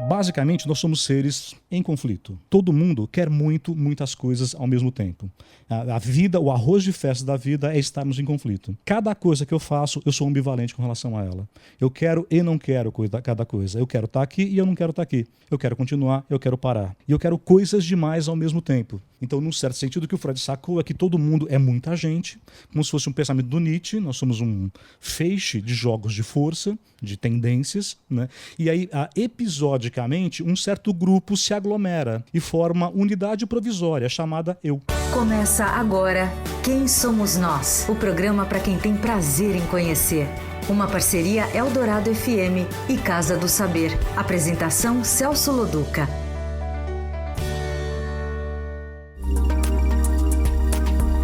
Basicamente, nós somos seres em conflito. Todo mundo quer muitas coisas ao mesmo tempo. A vida, o arroz de festa da vida é estarmos em conflito. Cada coisa que eu faço, eu sou ambivalente com relação a ela. Eu quero e não quero cada coisa. Eu quero estar aqui e eu não quero estar aqui. Eu quero continuar, eu quero parar. E eu quero coisas demais ao mesmo tempo. Então, num certo sentido, o que o Freud sacou é que todo mundo é muita gente, como se fosse um pensamento do Nietzsche. Nós somos um feixe de jogos de força, de tendências, né? E aí, episodicamente, um certo grupo se aglomera e forma unidade provisória, chamada eu. Começa agora Quem Somos Nós? O programa para quem tem prazer em conhecer. Uma parceria Eldorado FM e Casa do Saber. Apresentação Celso Loduca.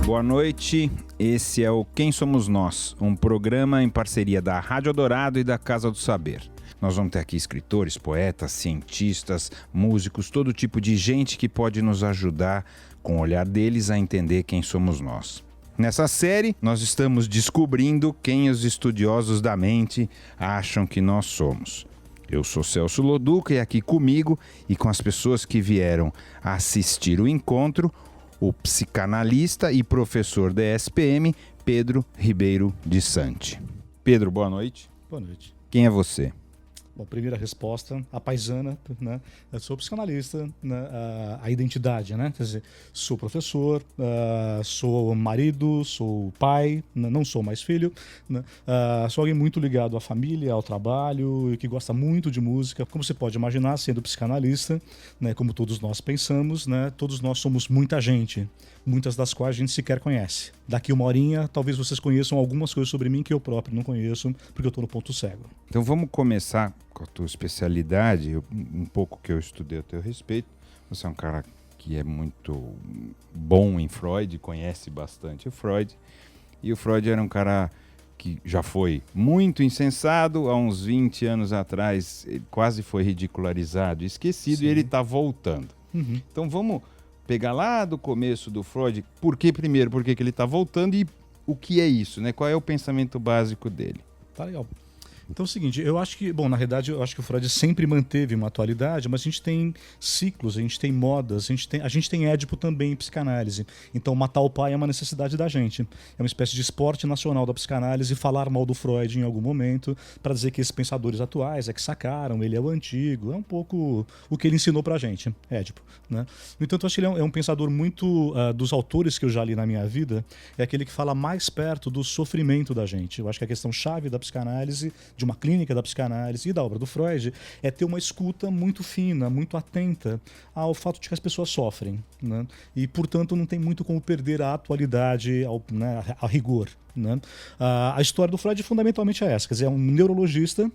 Boa noite, esse é o Quem Somos Nós, um programa em parceria da Rádio Eldorado e da Casa do Saber. Nós vamos ter aqui escritores, poetas, cientistas, músicos, todo tipo de gente que pode nos ajudar com o olhar deles a entender quem somos nós. Nessa série, nós estamos descobrindo quem os estudiosos da mente acham que nós somos. Eu sou Celso Loduca e aqui comigo e com as pessoas que vieram assistir o encontro, o psicanalista e professor da ESPM, Pedro Ribeiro de Santi. Pedro, boa noite. Boa noite. Quem é você? Bom, primeira resposta, a paisana, né? Eu sou psicanalista, né? A identidade, né? Quer dizer, sou professor, sou marido, sou pai, não sou mais filho, né? Sou alguém muito ligado à família, ao trabalho, e que gosta muito de música. Como você pode imaginar, sendo psicanalista, né? Como todos nós pensamos, né? Todos nós somos muita gente, muitas das quais a gente sequer conhece. Daqui uma horinha, talvez vocês conheçam algumas coisas sobre mim que eu próprio não conheço, porque eu estou no ponto cego. Então vamos começar com a tua especialidade, um pouco que eu estudei a teu respeito. Você é um cara que é muito bom em Freud, conhece bastante o Freud. E o Freud era um cara que já foi muito insensado, há uns 20 anos atrás ele quase foi ridicularizado, esquecido. Sim. E ele está voltando. Uhum. Então vamos pegar lá do começo do Freud, por que ele está voltando e o que é isso, né? Qual é o pensamento básico dele? Tá legal. Então é o seguinte, eu acho que, bom, na realidade eu acho que o Freud sempre manteve uma atualidade, mas a gente tem ciclos, a gente tem modas, a gente tem Édipo também em psicanálise. Então matar o pai é uma necessidade da gente. É uma espécie de esporte nacional da psicanálise falar mal do Freud em algum momento para dizer que esses pensadores atuais é que sacaram, ele é o antigo, é um pouco o que ele ensinou pra gente, Édipo, né? No entanto, eu acho que ele é um pensador muito, dos autores que eu já li na minha vida, é aquele que fala mais perto do sofrimento da gente. Eu acho que a questão chave da psicanálise, de uma clínica da psicanálise e da obra do Freud, é ter uma escuta muito fina, muito atenta ao fato de que as pessoas sofrem, né? E, portanto, não tem muito como perder a atualidade, a rigor. Né? A história do Freud fundamentalmente é essa, quer dizer, é um neurologista,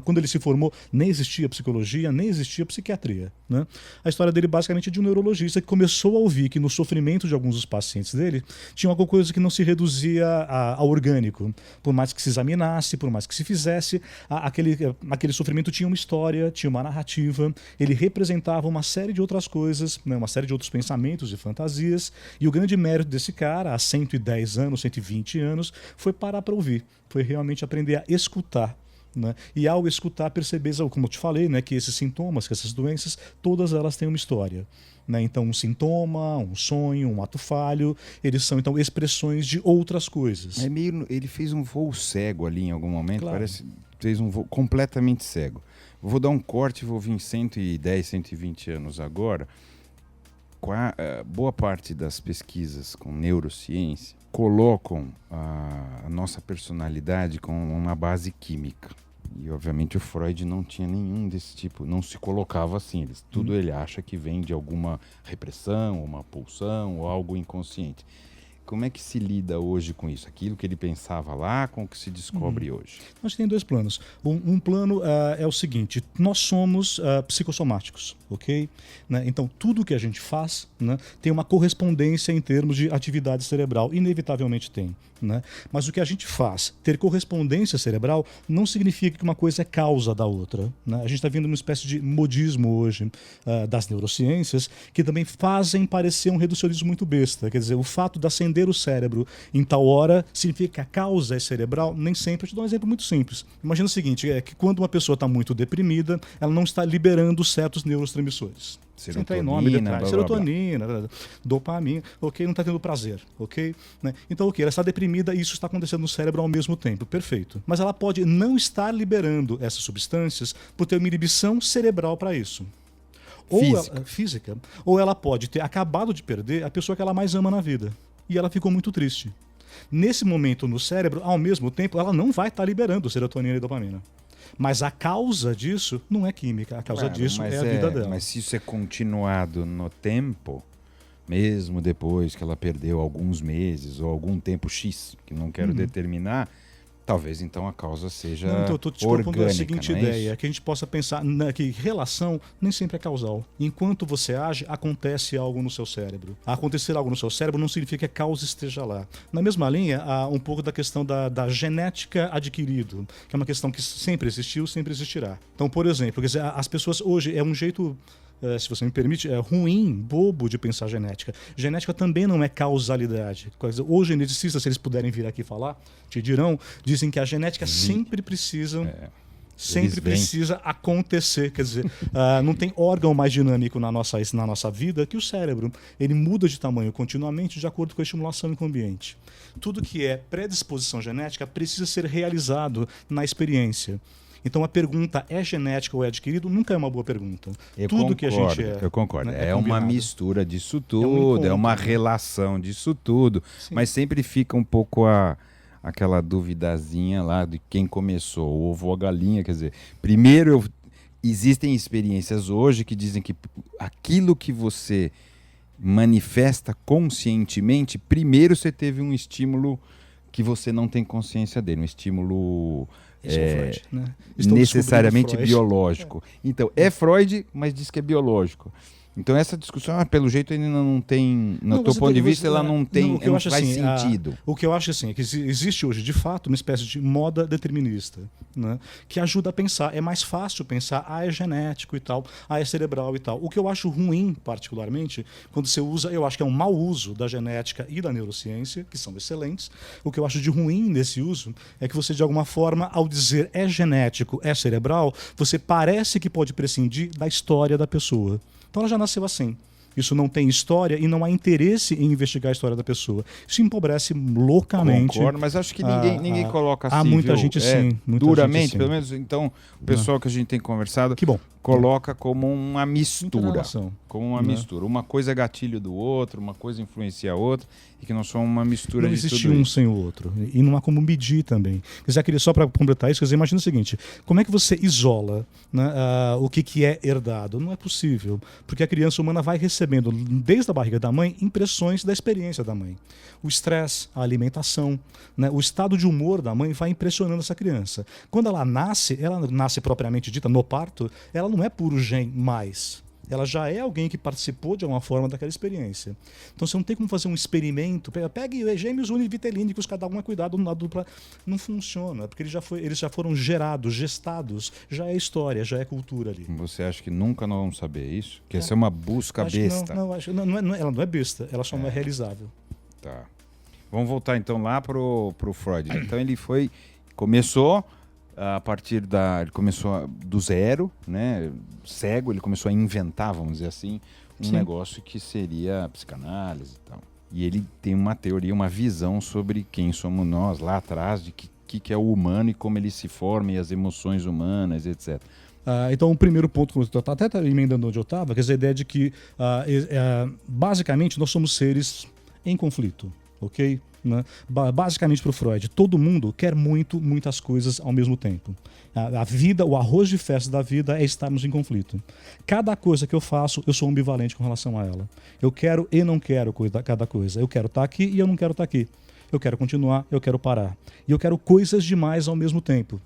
quando ele se formou nem existia psicologia, nem existia psiquiatria, né? A história dele basicamente é de um neurologista que começou a ouvir que no sofrimento de alguns dos pacientes dele tinha alguma coisa que não se reduzia ao orgânico, por mais que se examinasse, por mais que se fizesse, aquele sofrimento tinha uma história, tinha uma narrativa, ele representava uma série de outras coisas, né? Uma série de outros pensamentos e fantasias, e o grande mérito desse cara, há 110 anos, 120 anos, foi parar para ouvir, foi realmente aprender a escutar, né? E ao escutar perceber, como eu te falei, né, que esses sintomas, que essas doenças, todas elas têm uma história, né? Então um sintoma, um sonho, um ato falho, eles são então expressões de outras coisas. Ele fez um voo cego ali em algum momento, claro. Parece fez um voo completamente cego. Vou dar um corte e vou vir 110, 120 anos agora. Boa parte das pesquisas com neurociência colocam a nossa personalidade com uma base química. E, obviamente, o Freud não tinha nenhum desse tipo, não se colocava assim. Tudo ele acha que vem de alguma repressão, uma pulsão ou algo inconsciente. Como é que se lida hoje com isso? Aquilo que ele pensava lá com o que se descobre hoje? Nós temos dois planos. Um plano é o seguinte, nós somos psicossomáticos, ok? Né? Então, tudo que a gente faz, né, tem uma correspondência em termos de atividade cerebral, inevitavelmente tem. Né? Mas o que a gente faz, ter correspondência cerebral, não significa que uma coisa é causa da outra. Né? A gente está vendo uma espécie de modismo hoje das neurociências, que também fazem parecer um reducionismo muito besta. Quer dizer, o fato da ascendência perder o cérebro em tal hora significa que a causa é cerebral? Nem sempre. Eu te dou um exemplo muito simples. Imagina o seguinte, é que quando uma pessoa está muito deprimida, ela não está liberando certos neurotransmissores. Serotonina, serotonina, dopamina, ok? Não está tendo prazer, ok? Né? Então, ok, ela está deprimida e isso está acontecendo no cérebro ao mesmo tempo, perfeito. Mas ela pode não estar liberando essas substâncias por ter uma inibição cerebral para isso. Física. Ou ela pode ter acabado de perder a pessoa que ela mais ama na vida. E ela ficou muito triste. Nesse momento no cérebro, ao mesmo tempo, ela não vai estar liberando serotonina e dopamina. Mas a causa disso não é química, a causa disso é a vida dela. Mas se isso é continuado no tempo, mesmo depois que ela perdeu alguns meses ou algum tempo X, que não quero determinar, talvez então a causa seja orgânica. Então eu estou te propondo a seguinte ideia, que a gente possa pensar que relação nem sempre é causal. Enquanto você age, acontece algo no seu cérebro. Acontecer algo no seu cérebro não significa que a causa esteja lá. Na mesma linha, há um pouco da questão da genética adquirido, que é uma questão que sempre existiu, sempre existirá. Então, por exemplo, quer dizer, as pessoas hoje é um jeito... se você me permite, é ruim, bobo de pensar genética. Genética também não é causalidade. Os geneticistas, se eles puderem vir aqui falar, te dirão, dizem que a genética sempre precisa acontecer. Quer dizer, não tem órgão mais dinâmico na nossa vida que o cérebro. Ele muda de tamanho continuamente de acordo com a estimulação e com o ambiente. Tudo que é predisposição genética precisa ser realizado na experiência. Então a pergunta é genética ou é adquirido nunca é uma boa pergunta. Eu concordo. Né, é uma mistura disso tudo, é uma relação disso tudo, sim. Mas sempre fica um pouco aquela duvidazinha lá de quem começou, o ovo ou a galinha, quer dizer, primeiro existem experiências hoje que dizem que aquilo que você manifesta conscientemente, primeiro você teve um estímulo que você não tem consciência dele, um estímulo... Freud, né? necessariamente biológico. Então, é Freud, mas diz que é biológico. Então, essa discussão, pelo jeito, ainda não tem... No teu ponto de vista, ela não tem... Não faz sentido. O que eu acho assim, é que existe hoje, de fato, uma espécie de moda determinista, né, que ajuda a pensar. É mais fácil pensar, é genético e tal, é cerebral e tal. O que eu acho ruim, particularmente, quando você usa, eu acho que é um mau uso da genética e da neurociência, que são excelentes. O que eu acho de ruim nesse uso é que você, de alguma forma, ao dizer é genético, é cerebral, você parece que pode prescindir da história da pessoa. Então ela já nasceu assim. Isso não tem história e não há interesse em investigar a história da pessoa. Isso empobrece loucamente. Concordo, mas acho que ninguém coloca assim. Há muita gente sim. Duramente, gente, sim. Pelo menos, então, o pessoal que a gente tem conversado coloca como uma mistura. Como uma mistura. Uma coisa é gatilho do outro, uma coisa influencia a outra, e que nós somos uma mistura não de tudo isso. Não existe um sem o outro. E não há como medir também. Quer dizer, só para completar isso, imagina o seguinte, como é que você isola, né, o que é herdado? Não é possível, porque a criança humana vai recebendo, desde a barriga da mãe, impressões da experiência da mãe. O estresse, a alimentação, né, o estado de humor da mãe vai impressionando essa criança. Quando ela nasce propriamente dita, no parto, ela não é puro gen mais. Ela já é alguém que participou de alguma forma daquela experiência. Então você não tem como fazer um experimento, pegue gêmeos univitelínicos, cada um é cuidado no lado dupla. Não funciona, porque eles já foram gerados, gestados, já é história, já é cultura ali. Você acha que nunca nós vamos saber isso? Que essa é uma busca besta? Ela não é besta, ela só não é realizável. Tá. Vamos voltar então lá pro Freud. Então ele começou... ele começou do zero, né, cego, ele começou a inventar, vamos dizer assim, negócio que seria psicanálise e tal. E ele tem uma teoria, uma visão sobre quem somos nós lá atrás, de que é o humano e como ele se forma e as emoções humanas, etc. Então, o primeiro ponto, que eu até emendando onde eu estava, que é a ideia de que, basicamente, nós somos seres em conflito, ok? Né? Basicamente para o Freud, todo mundo quer muitas coisas ao mesmo tempo. A vida, o arroz de festa da vida é estarmos em conflito. Cada coisa que eu faço, eu sou ambivalente com relação a ela. Eu quero e não quero cada coisa. Eu quero estar aqui e eu não quero estar aqui. Eu quero continuar, eu quero parar. E eu quero coisas demais ao mesmo tempo.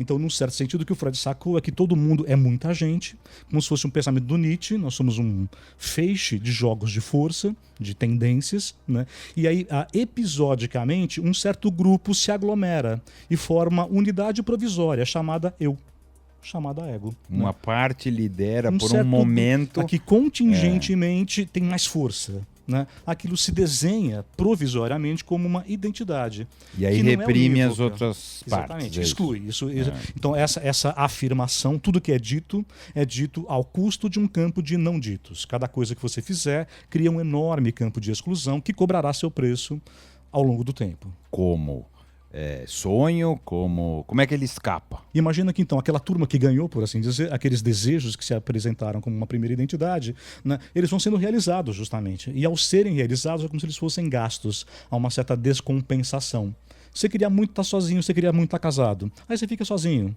Então, num certo sentido, o que o Freud sacou é que todo mundo é muita gente, como se fosse um pensamento do Nietzsche, nós somos um feixe de jogos de força, de tendências, né? E aí, episodicamente, um certo grupo se aglomera e forma unidade provisória, chamada eu, chamada ego. Uma parte lidera por um momento... Que contingentemente tem mais força. né, aquilo se desenha provisoriamente como uma identidade. E aí reprime as outras partes. Exatamente, exclui. Então essa afirmação, tudo que é dito ao custo de um campo de não ditos. Cada coisa que você fizer cria um enorme campo de exclusão que cobrará seu preço ao longo do tempo. Como sonho, como é que ele escapa? Imagina que então aquela turma que ganhou, por assim dizer, aqueles desejos que se apresentaram como uma primeira identidade, né, eles vão sendo realizados justamente. E ao serem realizados é como se eles fossem gastos, há uma certa descompensação. Você queria muito estar sozinho, você queria muito estar casado. Aí você fica sozinho.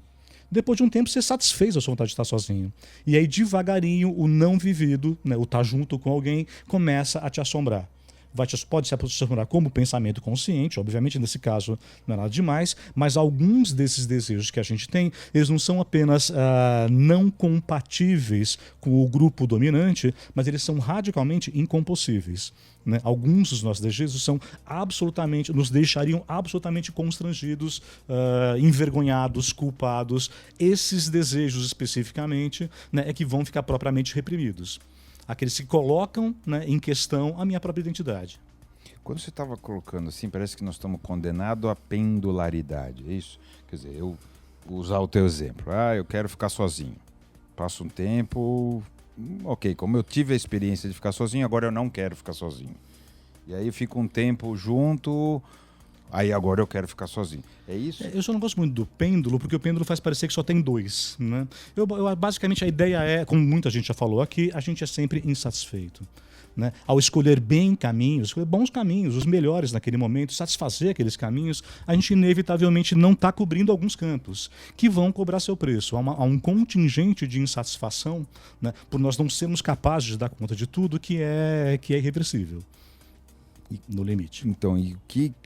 Depois de um tempo você satisfez a sua vontade de estar sozinho. E aí devagarinho o não vivido, né, o estar junto com alguém, começa a te assombrar. Pode se aproximar como pensamento consciente, obviamente nesse caso não é nada demais, mas alguns desses desejos que a gente tem, eles não são apenas não compatíveis com o grupo dominante, mas eles são radicalmente incompossíveis. Né? Alguns dos nossos desejos nos deixariam absolutamente constrangidos, envergonhados, culpados. Esses desejos especificamente, né, é que vão ficar propriamente reprimidos. Aqueles que colocam, né, em questão a minha própria identidade. Quando você estava colocando assim, parece que nós estamos condenados à pendularidade, é isso? Quer dizer, eu vou usar o teu exemplo. Eu quero ficar sozinho. Passa um tempo, ok, como eu tive a experiência de ficar sozinho, agora eu não quero ficar sozinho. E aí fico um tempo junto, aí agora eu quero ficar sozinho. É isso? Eu só não gosto muito do pêndulo, porque o pêndulo faz parecer que só tem dois. Né? Basicamente a ideia é, como muita gente já falou aqui, a gente é sempre insatisfeito. Né? Ao escolher bem caminhos, escolher bons caminhos, os melhores naquele momento, satisfazer aqueles caminhos, a gente inevitavelmente não está cobrindo alguns campos que vão cobrar seu preço. Há um contingente de insatisfação, né, por nós não sermos capazes de dar conta de tudo que é irreversível. No limite. Então,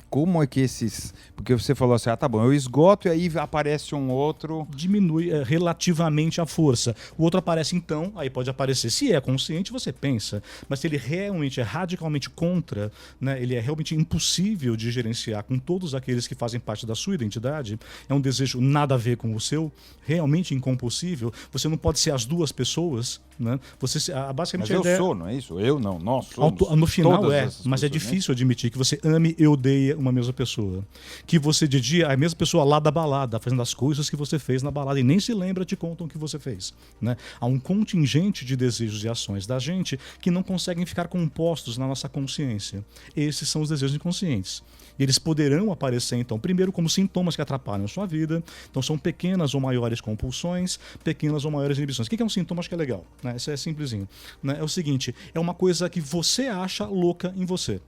como é que esses... Porque você falou assim, tá bom, eu esgoto e aí aparece um outro... Diminui relativamente a força. O outro aparece então, aí pode aparecer. Se é consciente, você pensa. Mas se ele realmente é radicalmente contra, né, ele é realmente impossível de gerenciar com todos aqueles que fazem parte da sua identidade, é um desejo nada a ver com o seu, realmente incompossível, você não pode ser as duas pessoas, né? Basicamente mas eu sou, não é isso? Eu não, nós somos. No final pessoas, mas é difícil admitir que você ame e odeia uma mesma pessoa. Que você de dia é a mesma pessoa lá da balada, fazendo as coisas que você fez na balada e nem se lembra, te contam o que você fez. Né? Há um contingente de desejos e ações da gente que não conseguem ficar compostos na nossa consciência. Esses são os desejos inconscientes. E eles poderão aparecer, então, primeiro como sintomas que atrapalham a sua vida. Então, são pequenas ou maiores compulsões, pequenas ou maiores inibições. O que é um sintoma? Acho que é legal. Né? Isso é simplesinho. Né? É o seguinte, é uma coisa que você acha louca em você.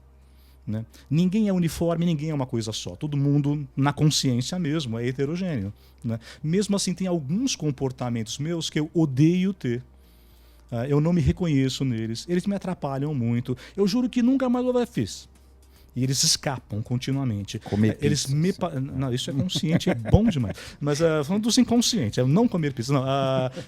Né? Ninguém é uniforme, ninguém é uma coisa só. Todo mundo, na consciência mesmo, é heterogêneo. Né? Mesmo assim, tem alguns comportamentos meus que eu odeio ter. Eu não me reconheço neles. Eles me atrapalham muito. Eu juro que nunca mais eu fiz. E eles escapam continuamente. Comer pizza. Não, isso é consciente, é bom demais. Mas falando dos inconscientes, é não comer pizza. Não,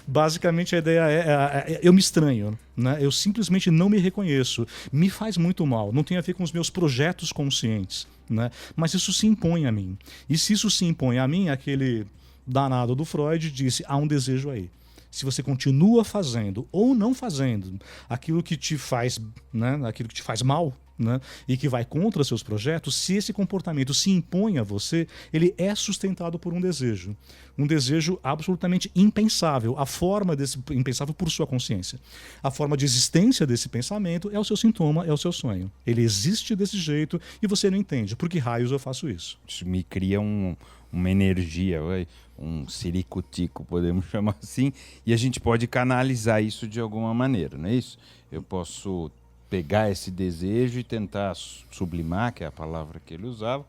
basicamente a ideia é eu me estranho. Né? Eu simplesmente não me reconheço. Me faz muito mal. Não tem a ver com os meus projetos conscientes. Né? Mas isso se impõe a mim. E se isso se impõe a mim, aquele danado do Freud disse, há um desejo aí. Se você continua fazendo ou não fazendo aquilo que te faz, né, aquilo que te faz mal, né, e que vai contra seus projetos, se esse comportamento se impõe a você, ele é sustentado por um desejo absolutamente impensável. A forma desse impensável por sua consciência. A forma de existência desse pensamento é o seu sintoma, é o seu sonho. Ele existe desse jeito e você não entende. Por que raios eu faço isso? Isso me cria uma energia, um ciricutico, podemos chamar assim, e a gente pode canalizar isso de alguma maneira, não é isso? Eu posso pegar esse desejo e tentar sublimar, que é a palavra que ele usava,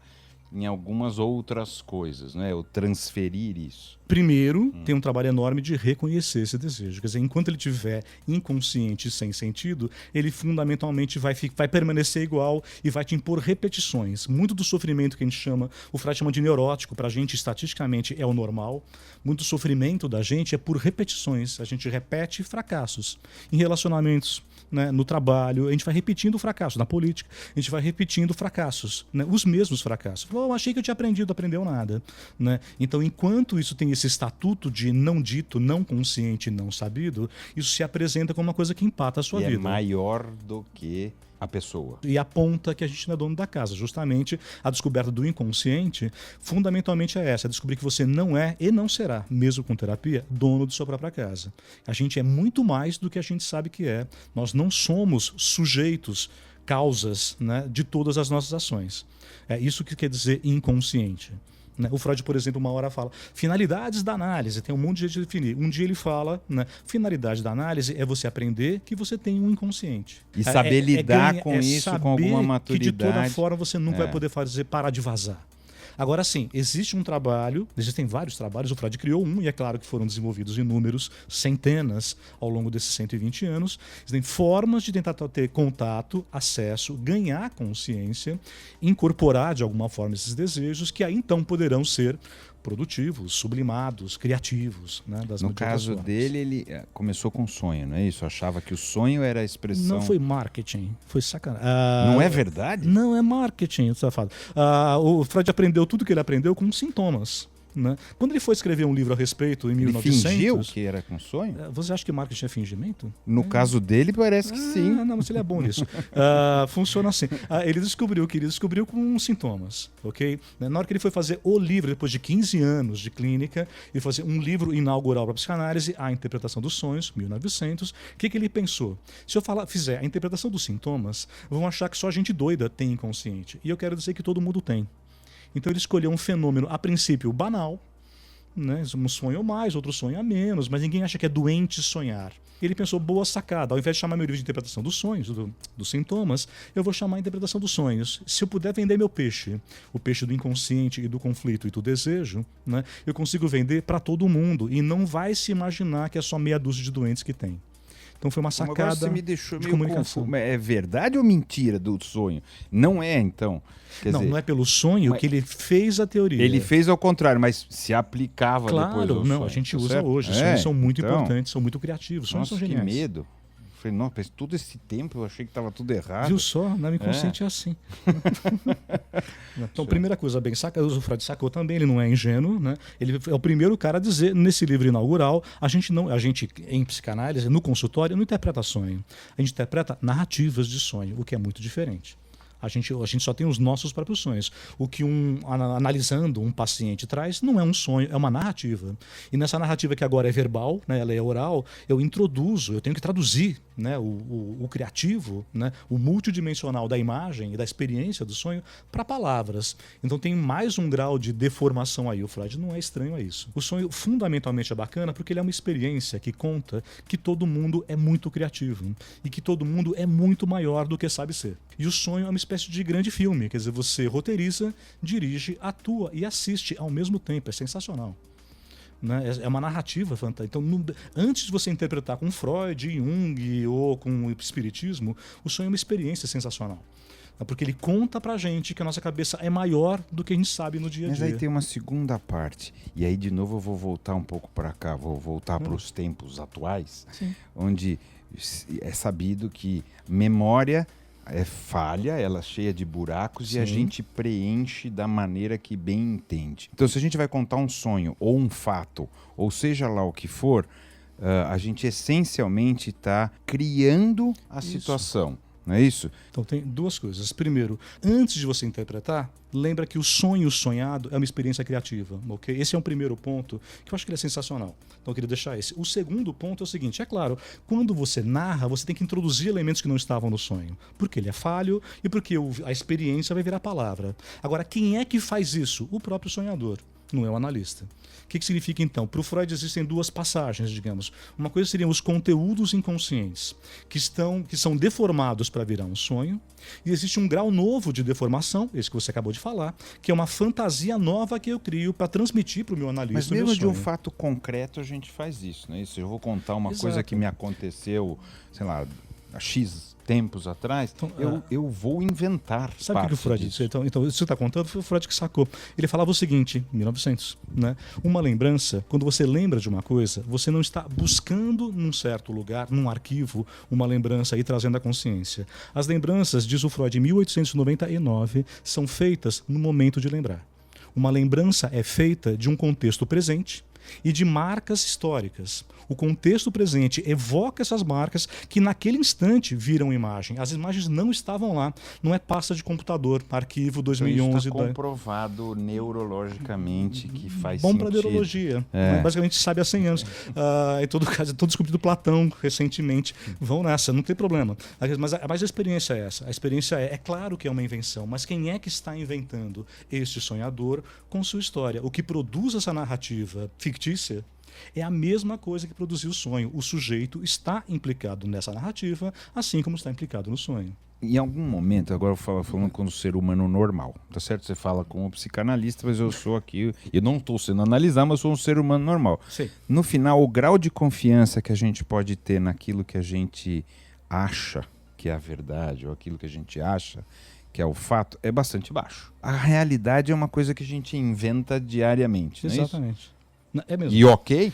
em algumas outras coisas, né? Ou transferir isso. Primeiro, tem um trabalho enorme de reconhecer esse desejo. Quer dizer, enquanto ele estiver inconsciente e sem sentido, ele fundamentalmente vai permanecer igual e vai te impor repetições. Muito do sofrimento que a gente chama, o Freud chama de neurótico, para a gente estatisticamente é o normal. Muito sofrimento da gente é por repetições. A gente repete fracassos em relacionamentos, né, no trabalho, a gente vai repetindo fracassos. Na política, a gente vai repetindo fracassos, né, os mesmos fracassos. Eu achei que eu tinha aprendido, aprendeu nada. Né? Então, enquanto isso tem esse estatuto de não dito, não consciente, não sabido, isso se apresenta como uma coisa que empata a sua vida. É maior do que a pessoa. E aponta que a gente não é dono da casa. Justamente a descoberta do inconsciente, fundamentalmente é essa: descobrir que você não é e não será, mesmo com terapia, dono de sua própria casa. A gente é muito mais do que a gente sabe que é. Nós não somos sujeitos, causas, né, de todas as nossas ações. É isso que quer dizer inconsciente. O Freud, por exemplo, uma hora fala finalidades da análise, tem um monte de jeito de definir. Um dia ele fala, né, finalidade da análise é você aprender que você tem um inconsciente. E saber lidar com isso com alguma maturidade. Que de toda forma você nunca vai poder fazer parar de vazar. Agora sim, existe um trabalho, existem vários trabalhos, o Freud criou um, e é claro que foram desenvolvidos inúmeros, centenas, ao longo desses 120 anos. Existem formas de tentar ter contato, acesso, ganhar consciência, incorporar de alguma forma esses desejos, que aí então poderão ser produtivos, sublimados, criativos. Né, no caso dele, ele começou com sonho, não é isso? Achava que o sonho era a expressão... Não foi marketing, foi sacanagem. Não é verdade? Não é marketing, safado. O Freud aprendeu tudo que ele aprendeu com sintomas. Né? Quando ele foi escrever um livro a respeito, em 1900... Ele fingiu que era com sonho? Você acha que marketing é fingimento? No caso dele, parece que sim. Não, mas ele é bom nisso. Funciona assim. Ele descobriu que ele descobriu com sintomas. Okay? Na hora que ele foi fazer o livro, depois de 15 anos de clínica, ele foi fazer um livro inaugural para a psicanálise, A Interpretação dos Sonhos, 1900. O que ele pensou? Se eu fizer a interpretação dos sintomas, vão achar que só gente doida tem inconsciente. E eu quero dizer que todo mundo tem. Então ele escolheu um fenômeno, a princípio, banal, né? Um sonho mais, outro sonho a menos, mas ninguém acha que é doente sonhar. Ele pensou, boa sacada, ao invés de chamar meu livro de interpretação dos sonhos, dos sintomas, eu vou chamar a interpretação dos sonhos. Se eu puder vender meu peixe, o peixe do inconsciente e do conflito e do desejo, né? Eu consigo vender para todo mundo e não vai se imaginar que é só meia dúzia de doentes que tem. Então foi uma sacada. Agora você me deixou de meio comunicação. Confuso. É verdade ou mentira do sonho? Não é, então. Quer dizer, não é pelo sonho que ele fez a teoria. Ele fez ao contrário, mas se aplicava depois ao sonho. Claro, a gente usa certo? Hoje. Os sonhos são muito importantes, são muito criativos. Sonhos são geniais. Que medo. Falei, não, mas todo esse tempo eu achei que estava tudo errado. Viu só? Na inconsciente é assim. Então, primeira coisa bem sacada, o Freud sacou também, ele não é ingênuo, né? Ele é o primeiro cara a dizer, nesse livro inaugural, a gente em psicanálise, no consultório, não interpreta sonho. A gente interpreta narrativas de sonho, o que é muito diferente. A gente só tem os nossos próprios sonhos. O que analisando um paciente traz não é um sonho, é uma narrativa. E nessa narrativa que agora é verbal, né, ela é oral, eu tenho que traduzir, né, o criativo, né, o multidimensional da imagem e da experiência do sonho para palavras. Então tem mais um grau de deformação aí. O Freud não é estranho a isso. O sonho fundamentalmente é bacana porque ele é uma experiência que conta que todo mundo é muito criativo e que todo mundo é muito maior do que sabe ser. E o sonho é uma espécie de grande filme, quer dizer, você roteiriza, dirige, atua e assiste ao mesmo tempo, é sensacional. Né? É uma narrativa fantástica. Então, antes de você interpretar com Freud, Jung ou com o espiritismo, o sonho é uma experiência sensacional. Porque ele conta pra gente que a nossa cabeça é maior do que a gente sabe no dia a dia. Mas aí tem uma segunda parte, e aí de novo eu vou voltar um pouco para cá, vou voltar para os tempos atuais, sim, onde é sabido que memória é falha, ela é cheia de buracos, sim, e a gente preenche da maneira que bem entende. Então, se a gente vai contar um sonho ou um fato, ou seja lá o que for, a gente essencialmente está criando a situação. Não é isso? Então tem duas coisas. Primeiro, antes de você interpretar, lembra que o sonho sonhado é uma experiência criativa. Okay? Esse é um primeiro ponto que eu acho que ele é sensacional. Então eu queria deixar esse. O segundo ponto é o seguinte, é claro, quando você narra, você tem que introduzir elementos que não estavam no sonho. Porque ele é falho e porque a experiência vai virar palavra. Agora, quem é que faz isso? O próprio sonhador. Não é o analista. O que significa então? Para o Freud existem duas passagens, digamos. Uma coisa seriam os conteúdos inconscientes, que são deformados para virar um sonho, e existe um grau novo de deformação, esse que você acabou de falar, que é uma fantasia nova que eu crio para transmitir para o meu analista. Mas mesmo de um fato concreto a gente faz isso, não é isso? Eu vou contar uma coisa que me aconteceu, sei lá, há X tempos atrás, então, eu vou inventar. Sabe o que o Freud disse? Então, isso você está contando, foi o Freud que sacou. Ele falava o seguinte, em 1900, né? Uma lembrança, quando você lembra de uma coisa, você não está buscando num certo lugar, num arquivo, uma lembrança e trazendo a consciência. As lembranças, diz o Freud, em 1899, são feitas no momento de lembrar. Uma lembrança é feita de um contexto presente e de marcas históricas. O contexto presente evoca essas marcas que naquele instante viram imagem. As imagens não estavam lá. Não é pasta de computador, arquivo 2011. Então, isso está comprovado neurologicamente que faz bom sentido. Bom para neurologia. Basicamente sabe há 100 anos. Em todo caso, tudo descobrido Platão recentemente. Vão nessa, não tem problema. Mas a experiência é essa. A experiência é claro que é uma invenção, mas quem é que está inventando este sonhador com sua história? O que produz essa narrativa fictícia é a mesma coisa que produziu o sonho. O sujeito está implicado nessa narrativa, assim como está implicado no sonho. Em algum momento, agora falando com o ser humano normal, tá certo? Você fala como psicanalista, mas eu sou aqui, eu não estou sendo analisado, mas sou um ser humano normal. Sim. No final, o grau de confiança que a gente pode ter naquilo que a gente acha que é a verdade, ou aquilo que a gente acha que é o fato, é bastante baixo. A realidade é uma coisa que a gente inventa diariamente, não é isso? Exatamente. É mesmo. E ok?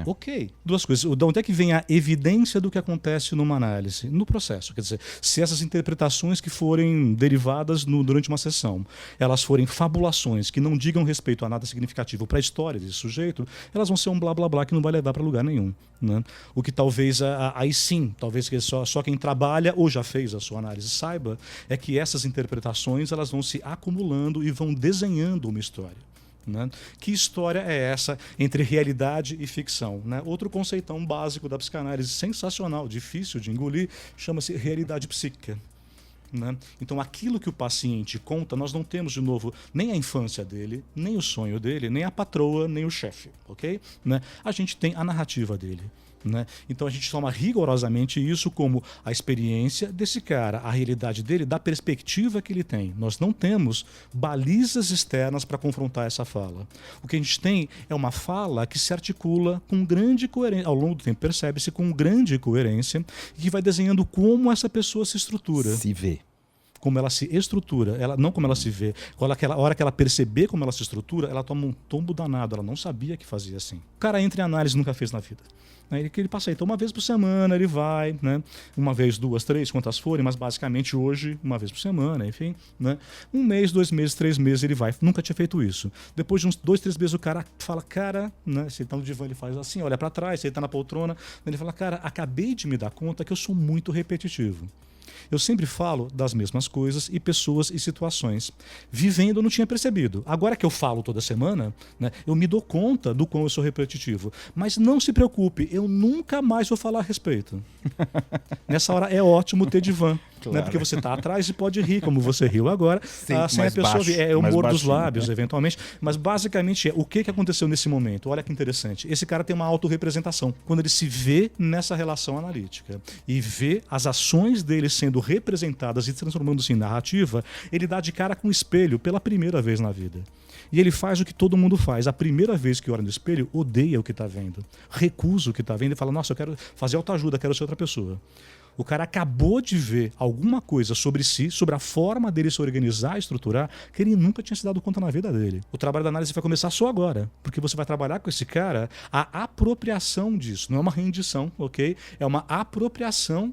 Ok. Duas coisas. De onde é que vem a evidência do que acontece numa análise? No processo. Quer dizer, se essas interpretações que forem derivadas durante uma sessão, elas forem fabulações que não digam respeito a nada significativo para a história desse sujeito, elas vão ser um blá blá blá que não vai levar para lugar nenhum. Né? O que talvez, aí sim, talvez que só quem trabalha ou já fez a sua análise saiba, é que essas interpretações elas vão se acumulando e vão desenhando uma história. Né? Que história é essa entre realidade e ficção? Né? Outro conceitão básico da psicanálise, sensacional, difícil de engolir, chama-se realidade psíquica. Né? Então, aquilo que o paciente conta, nós não temos, de novo, nem a infância dele, nem o sonho dele, nem a patroa, nem o chefe. Okay? Né? A gente tem a narrativa dele. Né? Então a gente toma rigorosamente isso como a experiência desse cara, a realidade dele, da perspectiva que ele tem. Nós não temos balizas externas para confrontar essa fala. O que a gente tem é uma fala que se articula com grande coerência, ao longo do tempo percebe-se com grande coerência, e que vai desenhando como essa pessoa se estrutura. Se vê. Como ela se estrutura, não como ela se vê. A hora que ela perceber como ela se estrutura, ela toma um tombo danado, ela não sabia que fazia assim. O cara entra em análise, nunca fez na vida. Ele passa aí, então uma vez por semana ele vai, né? Uma vez, duas, três, quantas forem, mas basicamente hoje, uma vez por semana, enfim. Né? 1 mês, 2 meses, 3 meses ele vai. Nunca tinha feito isso. Depois de uns 2, 3 meses o cara fala, cara, né? Se ele tá no divã, ele faz assim, olha para trás, se ele tá na poltrona, ele fala, cara, acabei de me dar conta que eu sou muito repetitivo. Eu sempre falo das mesmas coisas e pessoas e situações. Vivendo, eu não tinha percebido. Agora que eu falo toda semana, né, eu me dou conta do quão eu sou repetitivo. Mas não se preocupe, eu nunca mais vou falar a respeito. Nessa hora é ótimo ter divã. Claro. Né, porque você está atrás e pode rir, como você riu agora. Sem a pessoa ver. É o humor dos lábios, né? Eventualmente. Mas basicamente o que aconteceu nesse momento? Olha que interessante. Esse cara tem uma autorrepresentação. Quando ele se vê nessa relação analítica e vê as ações dele sendo representadas e transformando-se em narrativa, ele dá de cara com o espelho pela primeira vez na vida. E ele faz o que todo mundo faz. A primeira vez que olha no espelho, odeia o que está vendo. Recusa o que está vendo e fala, nossa, eu quero fazer autoajuda, quero ser outra pessoa. O cara acabou de ver alguma coisa sobre si, sobre a forma dele se organizar e estruturar, que ele nunca tinha se dado conta na vida dele. O trabalho da análise vai começar só agora, porque você vai trabalhar com esse cara a apropriação disso. Não é uma rendição, ok? É uma apropriação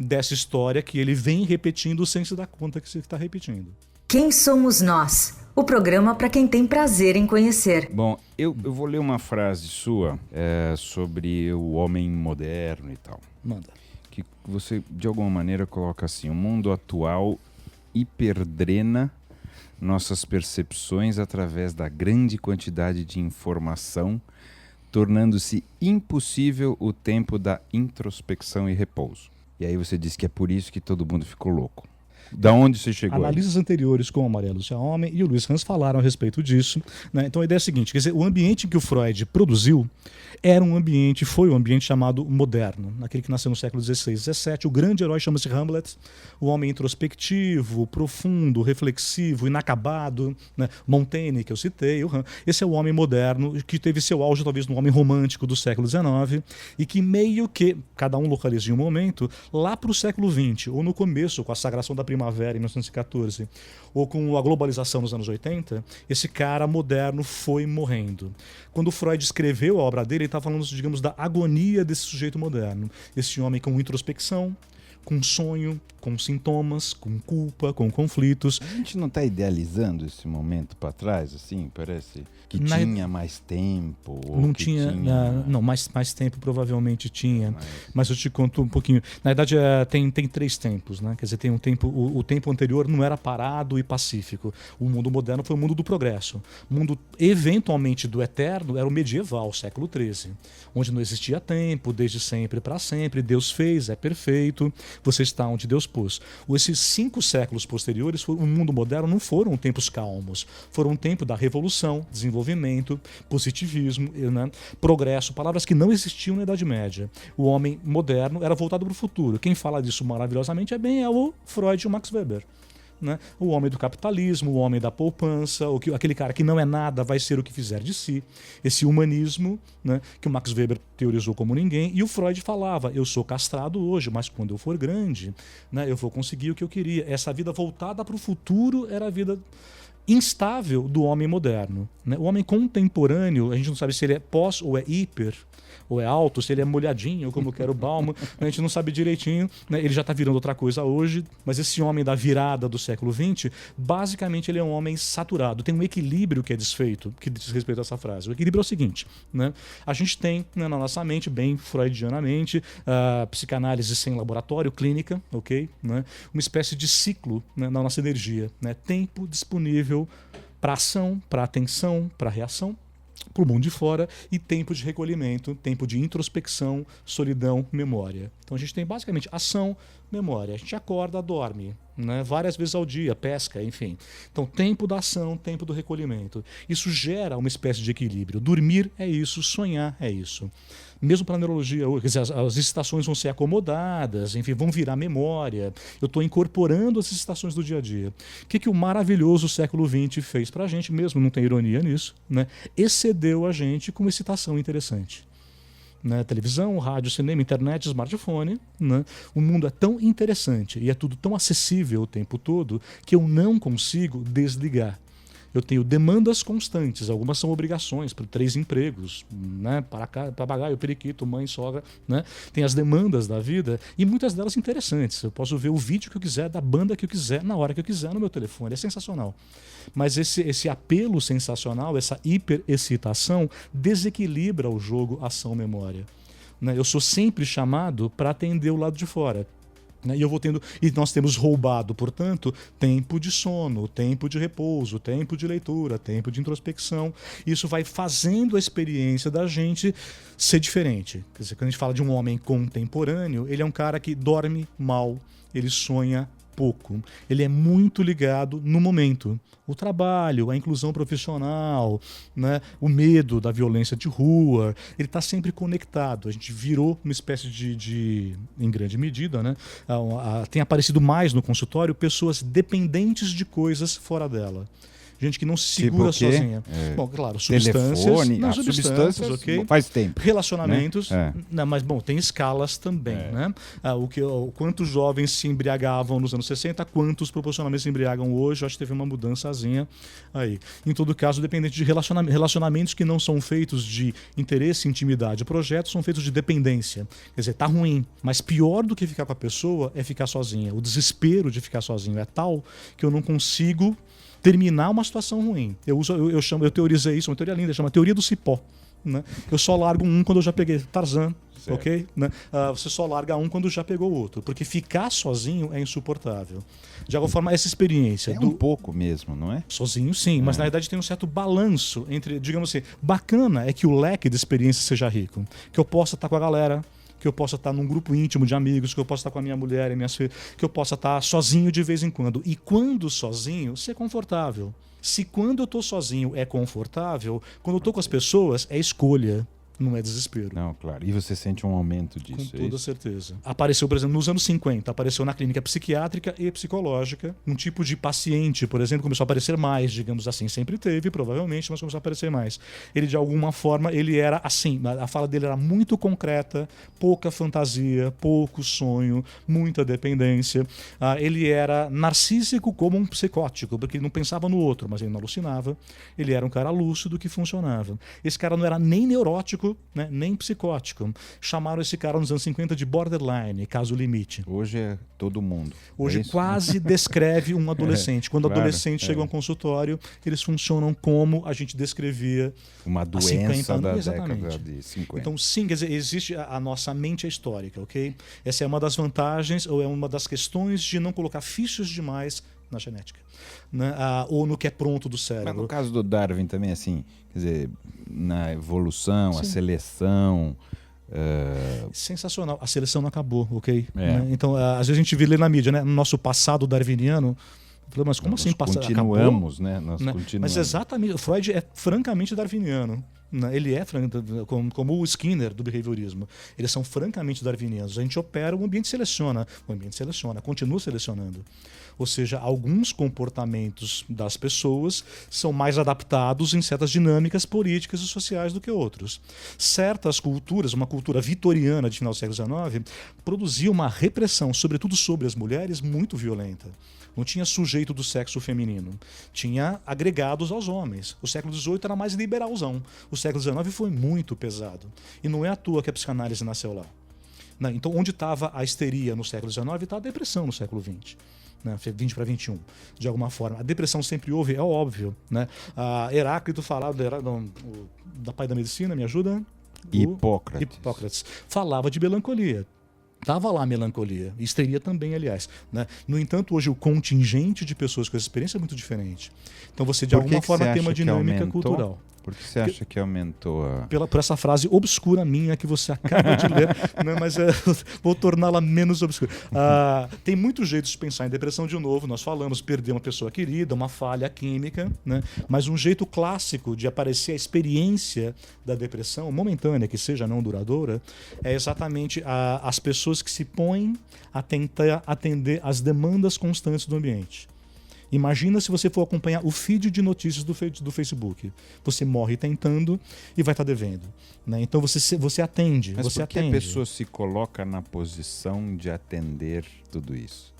dessa história que ele vem repetindo sem se dar conta que você está repetindo. Quem somos nós? O programa para quem tem prazer em conhecer. Bom, eu vou ler uma frase sua sobre o homem moderno e tal. Manda. Que você, de alguma maneira, coloca assim: o mundo atual hiperdrena nossas percepções através da grande quantidade de informação, tornando-se impossível o tempo da introspecção e repouso. E aí você diz que é por isso que todo mundo ficou louco. Da onde você chegou? Análises anteriores com a Maria Lúcia Homem e o Luiz Hans falaram a respeito disso. Né? Então a ideia é a seguinte, quer dizer, o ambiente que o Freud produziu foi um ambiente chamado moderno, aquele que nasceu no século XVI e XVII. O grande herói chama-se Hamlet, o homem introspectivo, profundo, reflexivo, inacabado, né? Montaigne, que eu citei. Esse é o homem moderno, que teve seu auge talvez no homem romântico do século XIX e que meio que, cada um localiza em um momento, lá para o século XX, ou no começo, com a sagração da primavera em 1914, ou com a globalização nos anos 80, esse cara moderno foi morrendo. Quando Freud escreveu a obra dele, ele está falando, digamos, da agonia desse sujeito moderno. Esse homem com introspecção, com sonho, com sintomas, com culpa, com conflitos. A gente não está idealizando esse momento para trás, assim? Parece que tinha mais tempo. Não tinha. Não, mais tempo provavelmente tinha. Mas eu te conto um pouquinho. Na verdade, tem 3 tempos, né? Quer dizer, tem um tempo. O tempo anterior não era parado e pacífico. O mundo moderno foi o mundo do progresso. O mundo, eventualmente, do eterno era o medieval, século XIII, onde não existia tempo, desde sempre para sempre. Deus fez, é perfeito. Você está onde Deus pôs. Esses 5 séculos posteriores, o mundo moderno não foram tempos calmos. Foram um tempo da revolução, desenvolvimento, positivismo, né? Progresso, palavras que não existiam na Idade Média. O homem moderno era voltado para o futuro. Quem fala disso maravilhosamente é o Freud e o Max Weber. Né? O homem do capitalismo, o homem da poupança, aquele cara que não é nada vai ser o que fizer de si. Esse humanismo, né, que o Max Weber teorizou como ninguém, e o Freud falava, eu sou castrado hoje, mas quando eu for grande, né, eu vou conseguir o que eu queria. Essa vida voltada para o futuro era a vida instável do homem moderno. Né? O homem contemporâneo, a gente não sabe se ele é pós ou é hiper, ou é alto, se ele é molhadinho, como quer o Bauman, a gente não sabe direitinho, né? Ele já está virando outra coisa hoje, mas esse homem da virada do século XX, basicamente ele é um homem saturado, tem um equilíbrio que é desfeito, que diz respeito a essa frase. O equilíbrio é o seguinte, né? A gente tem, né, na nossa mente, bem freudianamente, psicanálise sem laboratório, clínica, ok? Né? Uma espécie de ciclo, né, na nossa energia, né? Tempo disponível para ação, para atenção, para reação, para o mundo de fora, e tempo de recolhimento, tempo de introspecção, solidão, memória. Então a gente tem basicamente ação, memória. A gente acorda, dorme, né, várias vezes ao dia, pesca, enfim. Então tempo da ação, tempo do recolhimento. Isso gera uma espécie de equilíbrio. Dormir é isso, sonhar é isso. Mesmo para a neurologia, quer dizer, as excitações vão ser acomodadas, enfim, vão virar memória. Eu estou incorporando as excitações do dia a dia. O que o maravilhoso século XX fez para a gente, mesmo não tem ironia nisso, né? Excedeu a gente com uma excitação interessante. Né? Televisão, rádio, cinema, internet, smartphone. Né? O mundo é tão interessante e é tudo tão acessível o tempo todo que eu não consigo desligar. Eu tenho demandas constantes, algumas são obrigações, para 3 empregos, né? Papagaio, periquito, mãe, sogra. Né? Tem as demandas da vida e muitas delas interessantes. Eu posso ver o vídeo que eu quiser, da banda que eu quiser, na hora que eu quiser, no meu telefone. É sensacional. Mas esse apelo sensacional, essa hiperexcitação, desequilibra o jogo ação-memória. Né? Eu sou sempre chamado para atender o lado de fora. E nós temos roubado, portanto, tempo de sono, tempo de repouso, tempo de leitura, tempo de introspecção. Isso vai fazendo a experiência da gente ser diferente. Quer dizer, quando a gente fala de um homem contemporâneo, ele é um cara que dorme mal, ele sonha pouco. Ele é muito ligado no momento. O trabalho, a inclusão profissional, né? O medo da violência de rua, ele está sempre conectado. A gente virou uma espécie em grande medida, né? Tem aparecido mais no consultório pessoas dependentes de coisas fora dela. Gente que não se segura sozinha. Bom, claro, substâncias. Telefone, substâncias, ok. Faz tempo. Relacionamentos. Né? Não, mas, bom, tem escalas também. Né? Quantos jovens se embriagavam nos anos 60, quantos proporcionalmente se embriagam hoje? Acho que teve uma mudançazinha aí. Em todo caso, dependente de relacionamentos que não são feitos de interesse, intimidade, projetos, são feitos de dependência. Quer dizer, tá ruim. Mas pior do que ficar com a pessoa é ficar sozinha. O desespero de ficar sozinho é tal que eu não consigo terminar uma situação ruim. Eu teorizei isso, uma teoria linda, chama teoria do cipó. Né? Eu só largo um quando eu já peguei Tarzan, ok? Né? Você só larga um quando já pegou o outro, porque ficar sozinho é insuportável. De alguma forma, essa experiência... um pouco mesmo, não é? Sozinho, sim, mas na verdade tem um certo balanço entre, digamos assim, bacana é que o leque de experiência seja rico, que eu possa estar com a galera, que eu possa estar num grupo íntimo de amigos, que eu possa estar com a minha mulher e minhas filhas, que eu possa estar sozinho de vez em quando. E quando sozinho, ser confortável. Se quando eu estou sozinho é confortável, quando eu estou com as pessoas é escolha. Não é desespero. Não, claro. E você sente um aumento disso? Com toda certeza. Apareceu, por exemplo, nos anos 50, apareceu na clínica psiquiátrica e psicológica, um tipo de paciente, por exemplo, começou a aparecer mais, digamos assim, sempre teve, provavelmente, mas começou a aparecer mais. Ele, de alguma forma, ele era assim, a fala dele era muito concreta, pouca fantasia, pouco sonho, muita dependência. Ele era narcísico como um psicótico, porque ele não pensava no outro, mas ele não alucinava. Ele era um cara lúcido que funcionava. Esse cara não era nem neurótico, neurótico, né, nem psicótico. Chamaram esse cara nos anos 50 de borderline, caso limite. Hoje é todo mundo. Hoje isso? quase descreve um adolescente. Quando o claro, adolescente chega a um consultório, eles funcionam como a gente descrevia uma há doença 50 anos. da Exatamente. década de 50. Então, sim, quer dizer, existe a nossa mente é histórica, ok? Essa é uma das vantagens ou é uma das questões de não colocar fichas demais na genética, né? Ou no que é pronto do cérebro. Mas no caso do Darwin também, assim, quer dizer, na evolução, Sim. a seleção... Sensacional. A seleção não acabou, ok? É. Né? Então, às vezes a gente vê na mídia, né? No nosso passado darwiniano, mas como assim passado? Continuamos, Acabou? né? Nós Né? continuamos. Mas exatamente, o Freud é francamente darwiniano. Né? Ele é como o Skinner do behaviorismo. Eles são francamente darwinianos. A gente opera, o ambiente seleciona, continua selecionando. Ou seja, alguns comportamentos das pessoas são mais adaptados em certas dinâmicas políticas e sociais do que outros. Certas culturas, uma cultura vitoriana de final do século XIX, produzia uma repressão, sobretudo sobre as mulheres, muito violenta. Não tinha sujeito do sexo feminino. Tinha agregados aos homens. O século XVIII era mais liberalzão. O século XIX foi muito pesado. E não é à toa que a psicanálise nasceu lá. Não, então, onde estava a histeria no século XIX, está a depressão no século XX. Né, 20 para 21, de alguma forma. A depressão sempre houve, é óbvio. Né? Heráclito falava, da pai da medicina, me ajuda? Hipócrates. Falava de melancolia. Estava lá a melancolia, histeria também, aliás. Né? No entanto, hoje o contingente de pessoas com essa experiência é muito diferente. Então você, de alguma forma, tem uma dinâmica cultural. Por que você acha que aumentou a... Por essa frase obscura minha que você acaba de ler, né? Mas vou torná-la menos obscura. Tem muitos jeitos de pensar em depressão, de novo. Nós falamos perder uma pessoa querida, uma falha química, né? Mas um jeito clássico de aparecer a experiência da depressão, momentânea, que seja não duradoura, é exatamente as pessoas que se põem a tentar atender às demandas constantes do ambiente. Imagina se você for acompanhar o feed de notícias do Facebook. Você morre tentando e vai estar devendo. Né? Então você atende. Mas você por que atende. a pessoa se coloca na posição de atender tudo isso?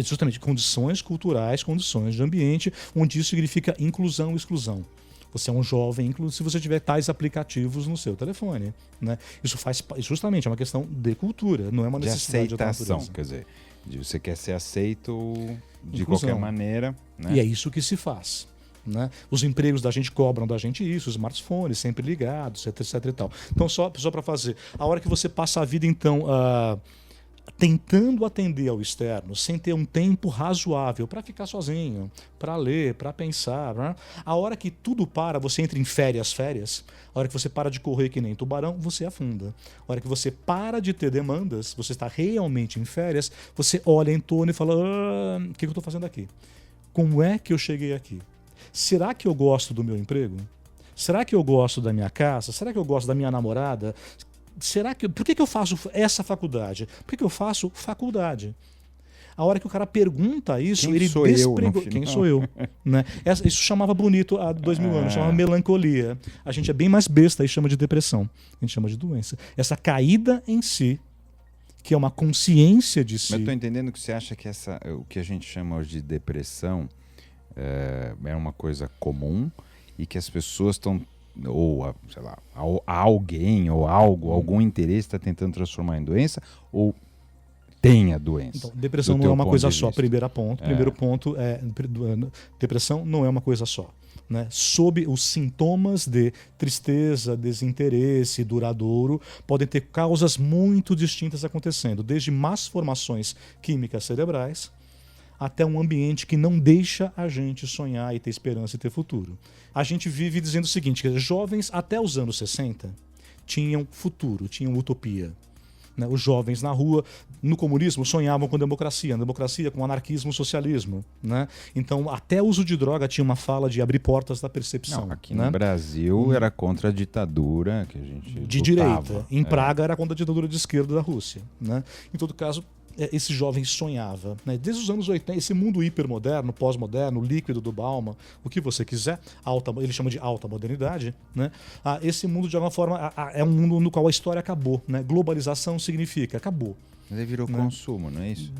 Justamente condições culturais, condições de ambiente, onde isso significa inclusão e exclusão. Você é um jovem, se você tiver tais aplicativos no seu telefone. Né? Isso faz justamente é uma questão de cultura, não é uma necessidade de aceitação, quer dizer, você quer ser aceito de qualquer maneira. Né? E é isso que se faz. Né? Os empregos da gente cobram da gente isso, os smartphones sempre ligados, etc e tal. Então, só para fazer, a hora que você passa a vida, então, tentando atender ao externo, sem ter um tempo razoável para ficar sozinho, para ler, para pensar, né? A hora que tudo para, você entra em férias, a hora que você para de correr que nem tubarão, você afunda. A hora que você para de ter demandas, você está realmente em férias, você olha em torno e fala, o que eu estou fazendo aqui? Como é que eu cheguei aqui? Será que eu gosto do meu emprego? Será que eu gosto da minha casa? Será que eu gosto da minha namorada? Por que eu faço essa faculdade? Por que eu faço faculdade? A hora que o cara pergunta isso, ele despregou. Quem sou eu? Né? Isso chamava bonito há 2000 anos, chamava melancolia. A gente é bem mais besta e chama de depressão. A gente chama de doença. Essa caída em si, que é uma consciência de si. Mas eu estou entendendo que você acha que o que a gente chama hoje de depressão é uma coisa comum e que as pessoas estão... ou, sei lá, alguém ou algo, algum interesse está tentando transformar em doença, ou tem a doença? Então, depressão não é uma coisa só. Primeiro ponto é depressão não é uma coisa só. Né? Sob os sintomas de tristeza, desinteresse duradouro, podem ter causas muito distintas acontecendo, desde más formações químicas cerebrais até um ambiente que não deixa a gente sonhar e ter esperança e ter futuro. A gente vive dizendo o seguinte, que jovens até os anos 60 tinham futuro, tinham utopia. Né? Os jovens na rua, no comunismo, sonhavam com democracia, na democracia com anarquismo, socialismo. Né? Então, até o uso de droga tinha uma fala de abrir portas da percepção. Não, aqui no Brasil era contra a ditadura que a gente de lutava. Direita. Em Praga era contra a ditadura de esquerda da Rússia. Né? Em todo caso, esse jovem sonhava. Né? Desde os anos 80, esse mundo hipermoderno, pós-moderno, líquido do Bauman, o que você quiser, ele chama de alta modernidade, né? Esse mundo, de alguma forma, é um mundo no qual a história acabou. Né? Globalização significa acabou. Mas aí virou consumo, não é isso?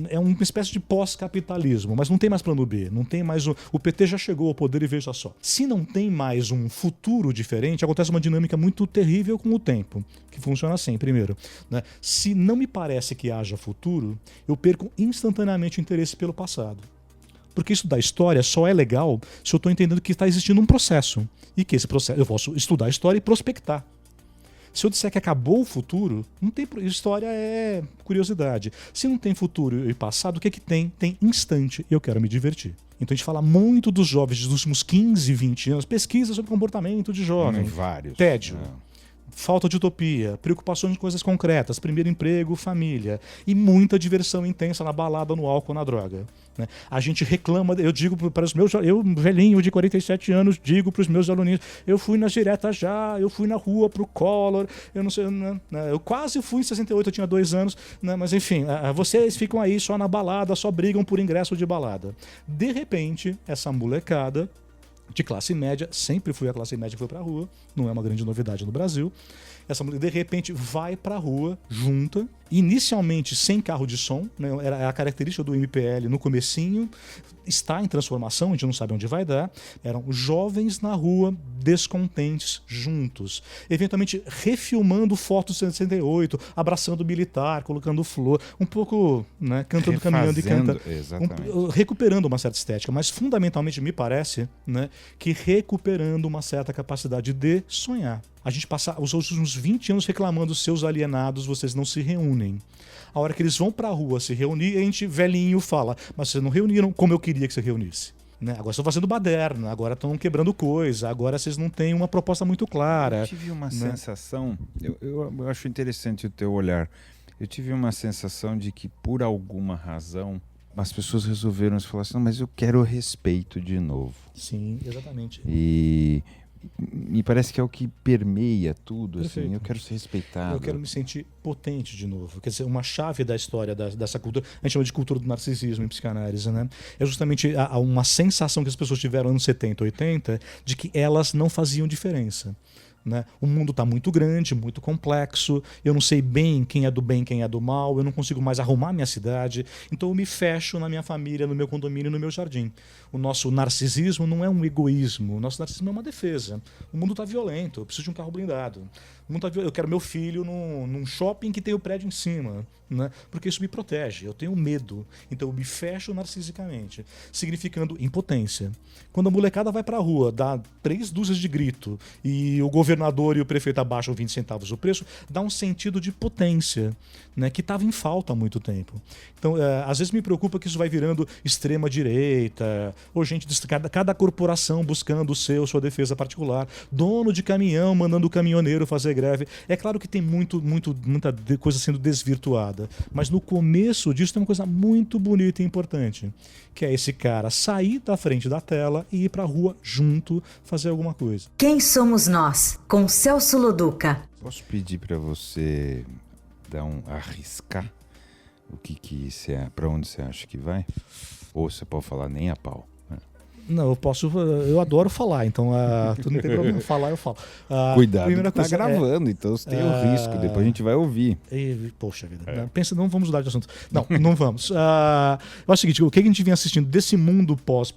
é uma espécie de pós-capitalismo, mas não tem mais plano B, não tem mais o PT já chegou ao poder e veja só. Se não tem mais um futuro diferente, acontece uma dinâmica muito terrível com o tempo, que funciona assim, primeiro, né? Se não me parece que haja futuro, eu perco instantaneamente o interesse pelo passado. Porque estudar história só é legal se eu estou entendendo que está existindo um processo. E que esse processo eu posso estudar a história e prospectar. Se eu disser que acabou o futuro, não tem história, é curiosidade. Se não tem futuro e passado, o que tem? Tem instante e eu quero me divertir. Então a gente fala muito dos jovens dos últimos 15, 20 anos, pesquisa sobre comportamento de jovem. Vários. Tédio. Falta de utopia, preocupações de coisas concretas, primeiro emprego, família e muita diversão intensa na balada, no álcool, na droga. Né? A gente reclama, eu digo para os meus, eu velhinho de 47 anos, digo para os meus aluninhos, eu fui nas diretas já, eu fui na rua pro Collor, eu não sei, né? Eu quase fui em 68, eu tinha 2 anos, né? Mas enfim, vocês ficam aí só na balada, só brigam por ingresso de balada. De repente, essa molecada de classe média, sempre fui a classe média que foi pra rua, não é uma grande novidade no Brasil. Essa mulher de repente vai pra rua, junta, inicialmente sem carro de som, né? Era a característica do MPL no comecinho, está em transformação, a gente não sabe onde vai dar. Eram jovens na rua, descontentes, juntos, eventualmente refilmando fotos de 68, abraçando o militar, colocando flor, um pouco, né, cantando, caminhando e cantando, recuperando uma certa estética, mas fundamentalmente me parece, né, que recuperando uma certa capacidade de sonhar. A gente passa os últimos 20 anos reclamando dos seus alienados, vocês não se reúnem. A hora que eles vão pra rua se reunir, a gente, velhinho, fala, mas vocês não reuniram como eu queria que você reunisse. Né? Agora estão fazendo baderna, agora estão quebrando coisa, agora vocês não têm uma proposta muito clara. Eu tive uma sensação, eu acho interessante o teu olhar, eu tive uma sensação de que por alguma razão as pessoas resolveram se falar assim, não, mas eu quero respeito de novo. Sim, exatamente. E me parece que é o que permeia tudo, assim, eu quero ser respeitado. Eu quero me sentir potente de novo. Quer dizer, uma chave da história dessa cultura, a gente chama de cultura do narcisismo em psicanálise, né? É justamente uma sensação que as pessoas tiveram nos anos 70, 80, de que elas não faziam diferença. Né? O mundo está muito grande, muito complexo, eu não sei bem quem é do bem, quem é do mal, eu não consigo mais arrumar minha cidade, então eu me fecho na minha família, no meu condomínio, no meu jardim. O nosso narcisismo não é um egoísmo, o nosso narcisismo é uma defesa. O mundo está violento, eu preciso de um carro blindado. O mundo tá violento, eu quero meu filho num shopping que tem o prédio em cima, né? Porque isso me protege, eu tenho medo, então eu me fecho narcisicamente, significando impotência. Quando a molecada vai para a rua, dá 3 dúzias de grito e o governador e o prefeito abaixam 20 centavos o preço, dá um sentido de potência, né, que estava em falta há muito tempo. Então, às vezes me preocupa que isso vai virando extrema-direita, ou gente, cada corporação buscando sua defesa particular, dono de caminhão mandando o caminhoneiro fazer greve. É claro que tem muita coisa sendo desvirtuada, mas no começo disso tem uma coisa muito bonita e importante, que é esse cara sair da frente da tela e ir pra rua junto fazer alguma coisa. Quem somos nós? Com Celso Loduca. Posso pedir para você arriscar o que para onde você acha que vai? Ou você pode falar nem a pau? Não, eu adoro falar, então tu não tem problema falar, eu falo. Cuidado, que tá gravando, então você tem o risco, depois a gente vai ouvir. Poxa vida, pensa, não vamos mudar de assunto. Não vamos. É o seguinte, o que a gente vinha assistindo desse mundo pós,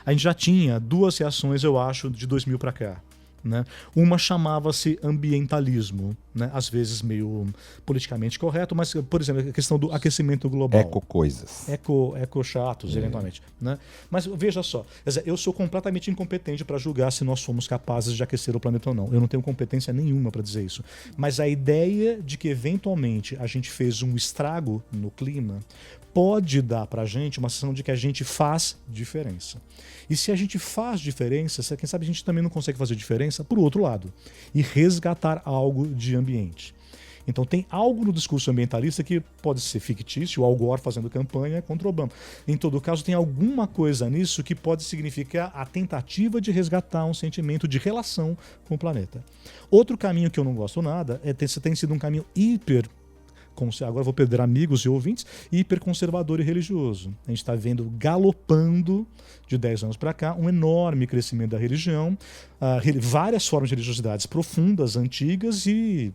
a gente já tinha 2 reações, eu acho, de 2000 para cá. Né? Uma chamava-se ambientalismo, né? Às vezes meio politicamente correto, mas, por exemplo, a questão do aquecimento global. Eco-coisas. Eco-chatos, eventualmente. Né? Mas veja só, eu sou completamente incompetente para julgar se nós somos capazes de aquecer o planeta ou não. Eu não tenho competência nenhuma para dizer isso. Mas a ideia de que, eventualmente, a gente fez um estrago no clima pode dar para a gente uma sensação de que a gente faz diferença. E se a gente faz diferença, quem sabe a gente também não consegue fazer diferença por outro lado e resgatar algo de ambiente. Então tem algo no discurso ambientalista que pode ser fictício, o Al Gore fazendo campanha contra o Obama. Em todo caso, tem alguma coisa nisso que pode significar a tentativa de resgatar um sentimento de relação com o planeta. Outro caminho que eu não gosto nada tem sido um caminho agora vou perder amigos e ouvintes, hiperconservador e religioso. A gente está vendo galopando de 10 anos para cá um enorme crescimento da religião, várias formas de religiosidades profundas, antigas e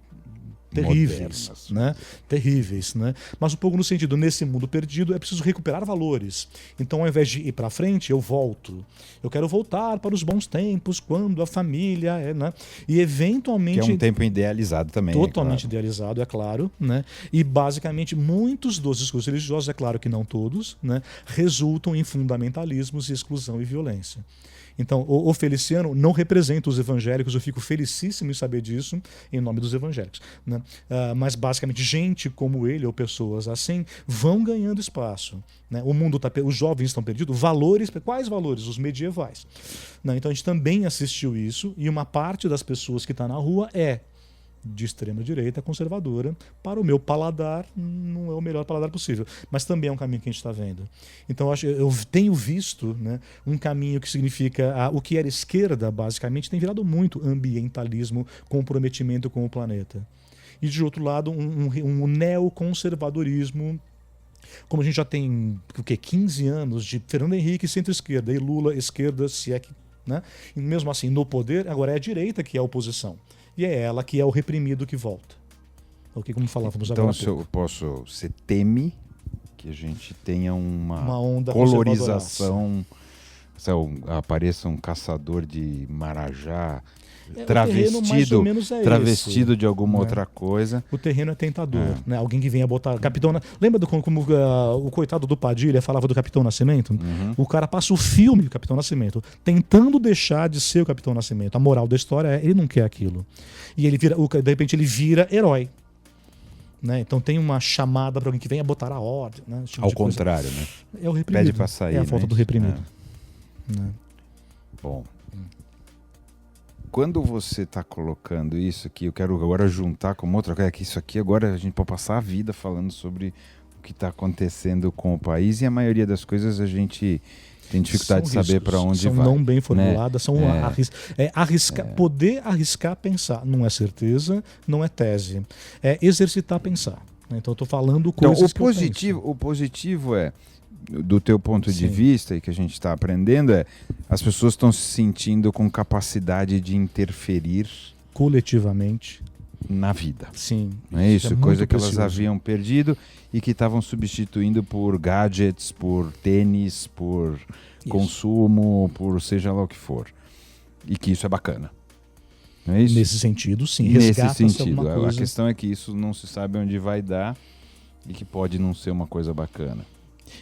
terríveis, modernas, né? Terríveis, né? Mas um pouco no sentido, nesse mundo perdido é preciso recuperar valores. Então, ao invés de ir para frente, eu volto. Eu quero voltar para os bons tempos, quando a família né? E eventualmente que é um tempo idealizado também, totalmente claro. idealizado, é claro, né? E basicamente muitos dos discursos religiosos, é claro que não todos, né? Resultam em fundamentalismos, exclusão e violência. Então, o Feliciano não representa os evangélicos, eu fico felicíssimo em saber disso, em nome dos evangélicos. Né? Mas, basicamente, gente como ele, ou pessoas assim, vão ganhando espaço. Né? O mundo tá, os jovens estão perdidos. Valores, quais valores? Os medievais. Né? Então, a gente também assistiu isso, e uma parte das pessoas que está na rua é de extrema direita, conservadora. Para o meu paladar, não é o melhor paladar possível, mas também é um caminho que a gente está vendo. Então eu tenho visto, né, um caminho que significa o que era esquerda, basicamente, tem virado muito ambientalismo, comprometimento com o planeta. E de outro lado, um neoconservadorismo, como a gente já tem 15 anos de Fernando Henrique centro-esquerda e Lula esquerda, se é que, né? E mesmo assim no poder, agora é a direita que é a oposição. E é ela que é o reprimido que volta. Ok, como falávamos agora há pouco. Então, você teme que a gente tenha uma onda colorização, apareça um caçador de marajá travestido de alguma outra coisa. O terreno é tentador. Né? Alguém que venha botar... Lembra como o coitado do Padilha falava do Capitão Nascimento? O cara passa o filme do Capitão Nascimento tentando deixar de ser o Capitão Nascimento. A moral da história é ele não quer aquilo. E ele vira, de repente ele vira herói. Né? Então tem uma chamada para alguém que venha botar a ordem. Né? Tipo ao contrário, né? É o reprimido. Pede para sair. É a falta do reprimido. Né? Bom... Quando você está colocando isso aqui, eu quero agora juntar com outra coisa, que isso aqui agora a gente pode passar a vida falando sobre o que está acontecendo com o país, e a maioria das coisas a gente tem dificuldade de saber para onde vai. São não bem formuladas, né? Poder arriscar pensar. Não é certeza, não é tese. É exercitar pensar. Então eu estou falando coisas que eu penso. O positivo é, do teu ponto de vista, e que a gente está aprendendo, as pessoas estão se sentindo com capacidade de interferir coletivamente na vida. Sim. Não é isso? Coisa que precioso. Elas haviam perdido e que estavam substituindo por gadgets, por tênis, por consumo, por seja lá o que for. E que isso é bacana. Não é isso? Nesse sentido, sim. Nesse sentido. A questão é que isso não se sabe onde vai dar e que pode não ser uma coisa bacana.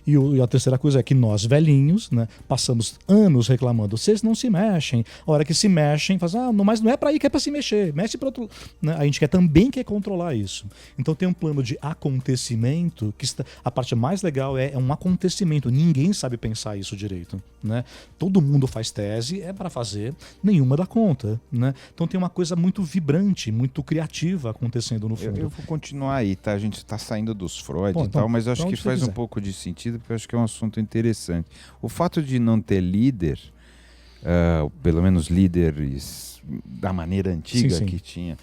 E a terceira coisa é que nós, velhinhos, né, passamos anos reclamando, vocês não se mexem. A hora que se mexem, fazem, mas não é para aí que é para se mexer, mexe para outro. Né? A gente também quer controlar isso. Então tem um plano de acontecimento, que a parte mais legal é um acontecimento. Ninguém sabe pensar isso direito. Né? Todo mundo faz tese, é para fazer, nenhuma dá conta. Né? Então tem uma coisa muito vibrante, muito criativa acontecendo no fundo. Eu vou continuar aí, tá? A gente está saindo dos Freud e tal, mas eu acho que faz um pouco de sentido, porque eu acho que é um assunto interessante. O fato de não ter líder, pelo menos líderes da maneira antiga que tinha,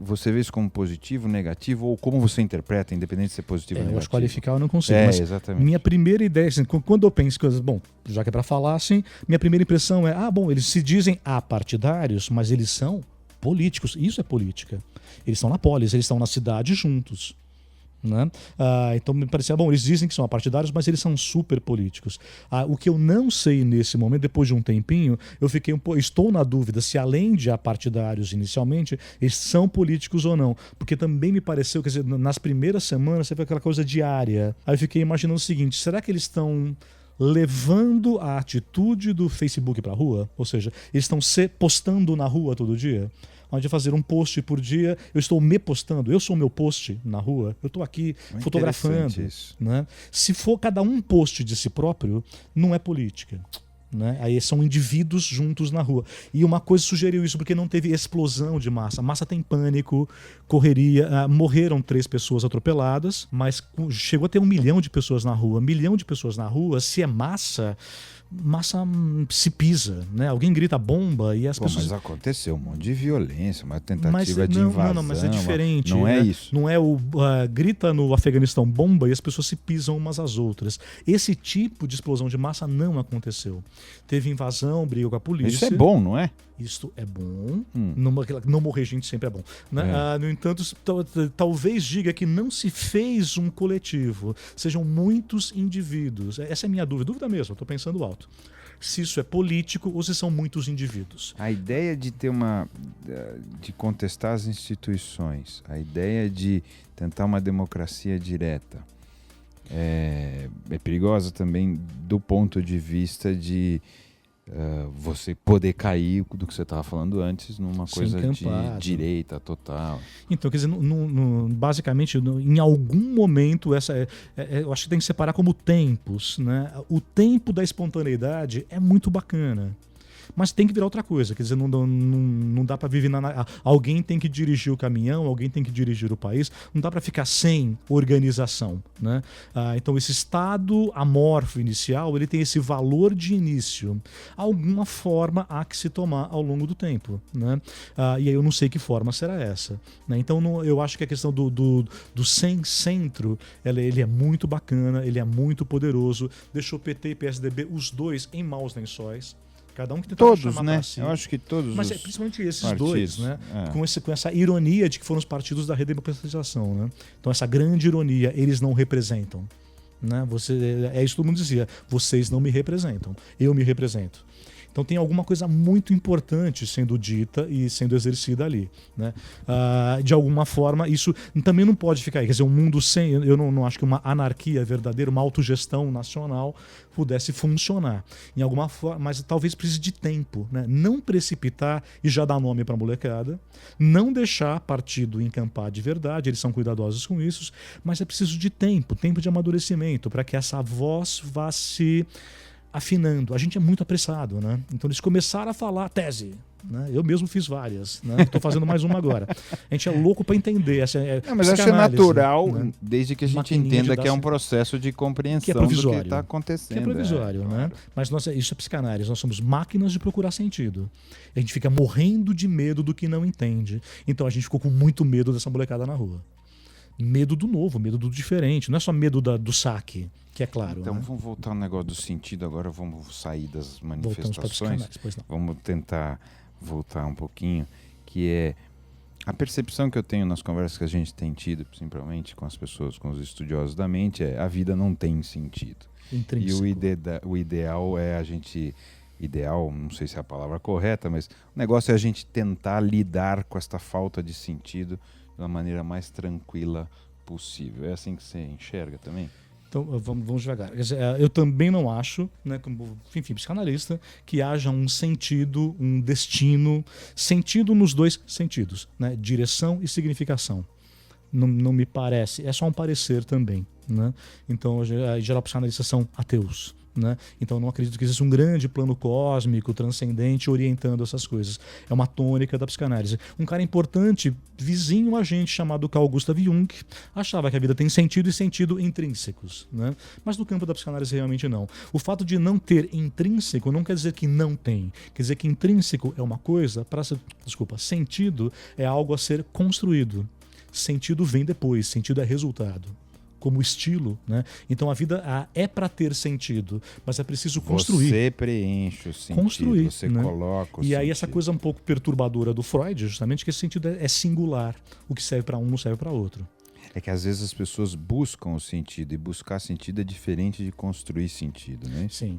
você vê isso como positivo, negativo, ou como você interpreta, independente de ser positivo ou negativo? Eu acho que qualificar eu não consigo, mas exatamente. Minha primeira ideia, assim, quando eu penso coisas, já que é para falar assim, minha primeira impressão é, eles se dizem apartidários, mas eles são políticos. Isso é política. Eles estão na polis, eles estão na cidade juntos. Né? Então me parecia, eles dizem que são apartidários, mas eles são super políticos. O que eu não sei nesse momento, depois de um tempinho, estou na dúvida se além de apartidários inicialmente, eles são políticos ou não, porque também me pareceu, quer dizer, nas primeiras semanas você vê aquela coisa diária. Aí eu fiquei imaginando o seguinte, será que eles estão levando a atitude do Facebook para a rua? Ou seja, eles estão se postando na rua todo dia? Onde fazer um post por dia, eu estou me postando, eu sou o meu post na rua, eu estou aqui fotografando. Né? Se for cada um post de si próprio, não é política. Né? Aí são indivíduos juntos na rua. E uma coisa sugeriu isso, porque não teve explosão de massa. A massa tem pânico, correria. Morreram 3 pessoas atropeladas, mas chegou a ter 1 milhão de pessoas na rua. 1 milhão de pessoas na rua, se é massa, massa se pisa, né? Alguém grita bomba e as pessoas... Mas aconteceu um monte de violência, uma tentativa de invasão. Não, mas é diferente. Não é isso. Não é grita no Afeganistão bomba e as pessoas se pisam umas às outras. Esse tipo de explosão de massa não aconteceu. Teve invasão, briga com a polícia. Isso é bom, não é? Isto é bom. Não morrer gente sempre é bom. Né? No entanto, talvez diga que não se fez um coletivo. Sejam muitos indivíduos. Essa é a minha dúvida mesmo, estou pensando alto. Se isso é político ou se são muitos indivíduos. A ideia de de contestar as instituições, a ideia de tentar uma democracia direta é perigosa também do ponto de vista de você poder cair do que você estava falando antes numa coisa de direita total. Então, quer dizer, basicamente, em algum momento, eu acho que tem que separar como tempos, né? O tempo da espontaneidade é muito bacana. Mas tem que virar outra coisa, quer dizer, não dá para viver alguém tem que dirigir o caminhão, alguém tem que dirigir o país, não dá para ficar sem organização, né? Então esse estado amorfo inicial, ele tem esse valor de início, alguma forma há que se tomar ao longo do tempo, né? E aí eu não sei que forma será essa, né? Então eu acho que a questão do sem centro, ele é muito bacana, ele é muito poderoso, deixou PT e PSDB os dois em maus lençóis. Cada um que tentou chamar né? Si. Eu acho que todos. Mas principalmente esses partidos, dois, né? Com essa ironia de que foram os partidos da redemocratização, né? Então essa grande ironia, eles não representam, né? É isso que todo mundo dizia. Vocês não me representam, eu me represento. Então tem alguma coisa muito importante sendo dita e sendo exercida ali, né? De alguma forma, isso também não pode ficar aí. Quer dizer, um mundo sem... Eu não acho que uma anarquia verdadeira, uma autogestão nacional pudesse funcionar. Em alguma forma, mas talvez precise de tempo, né? Não precipitar e já dar nome para a molecada. Não deixar partido encampar de verdade, eles são cuidadosos com isso, mas é preciso de tempo de amadurecimento, para que essa voz vá se afinando. A gente é muito apressado, né? Então eles começaram a falar tese, né? Eu mesmo fiz várias, né? Estou fazendo mais uma agora. A gente é louco para entender. Mas acho que é natural, né? Desde que a gente entenda que é um processo de compreensão do que está acontecendo. Que é provisório, né? Mas isso é psicanálise. Nós somos máquinas de procurar sentido. A gente fica morrendo de medo do que não entende. Então a gente ficou com muito medo dessa molecada na rua. Medo do novo, medo do diferente. Não é só medo do saque, que é claro. Então, né? Vamos voltar ao negócio do sentido. Agora vamos sair das manifestações. Vamos tentar voltar um pouquinho, que é a percepção que eu tenho nas conversas que a gente tem tido, principalmente com as pessoas, com os estudiosos da mente, a vida não tem sentido. Intrínseco. E o ideal é a gente... Ideal, não sei se é a palavra correta, mas o negócio é a gente tentar lidar com esta falta de sentido da maneira mais tranquila possível. É assim que você enxerga também? Então, vamos devagar. Quer dizer, eu também não acho, né, como, enfim, psicanalista, que haja um sentido, um destino, sentido nos dois sentidos, né, direção e significação. Não me parece, é só um parecer também, né? Então, em geral, psicanalistas são ateus. Né? Então eu não acredito que exista um grande plano cósmico, transcendente, orientando essas coisas. É uma tônica da psicanálise. Um cara importante, vizinho a gente, chamado Carl Gustav Jung, achava que a vida tem sentido e sentido intrínsecos, né? Mas no campo da psicanálise realmente não. O fato de não ter intrínseco não quer dizer que não tem. Quer dizer que intrínseco é uma coisa, sentido é algo a ser construído. Sentido vem depois, sentido é resultado. Como estilo, né? Então a vida é para ter sentido, mas é preciso construir. Você preenche o sentido, você né? coloca o E sentido. aí essa coisa um pouco perturbadora do Freud, justamente, que esse sentido é singular. O que serve para um não serve para outro. É que às vezes as pessoas buscam o sentido, e buscar sentido é diferente de construir sentido, né? Sim.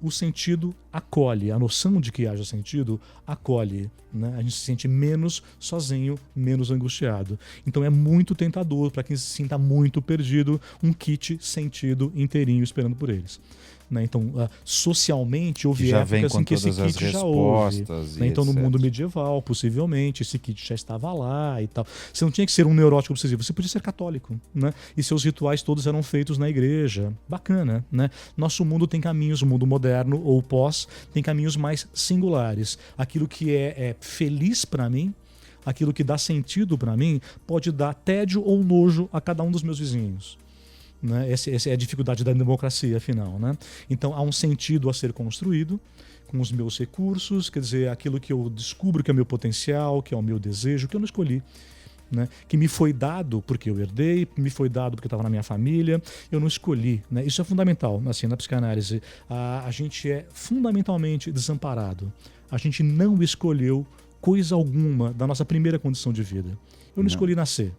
O sentido acolhe, a noção de que haja sentido acolhe, né? A gente se sente menos sozinho, menos angustiado. Então é muito tentador para quem se sinta muito perdido, um kit sentido inteirinho esperando por eles. Né? Então, socialmente, houve épocas em que esse kit já houve. Né? Então, no mundo medieval, possivelmente, esse kit já estava lá e tal. Você não tinha que ser um neurótico obsessivo, você podia ser católico. Né? E seus rituais todos eram feitos na igreja. Bacana, né? Nosso mundo tem caminhos, o mundo moderno ou pós, tem caminhos mais singulares. Aquilo que é feliz para mim, aquilo que dá sentido para mim, pode dar tédio ou nojo a cada um dos meus vizinhos. Né? Essa é a dificuldade da democracia, afinal. Né? Então há um sentido a ser construído com os meus recursos, quer dizer, aquilo que eu descubro que é o meu potencial, que é o meu desejo, que eu não escolhi. Né? Que me foi dado porque eu herdei, me foi dado porque estava na minha família, eu não escolhi. Né? Isso é fundamental assim, na psicanálise. A gente é fundamentalmente desamparado. A gente não escolheu coisa alguma da nossa primeira condição de vida. Eu não escolhi nascer.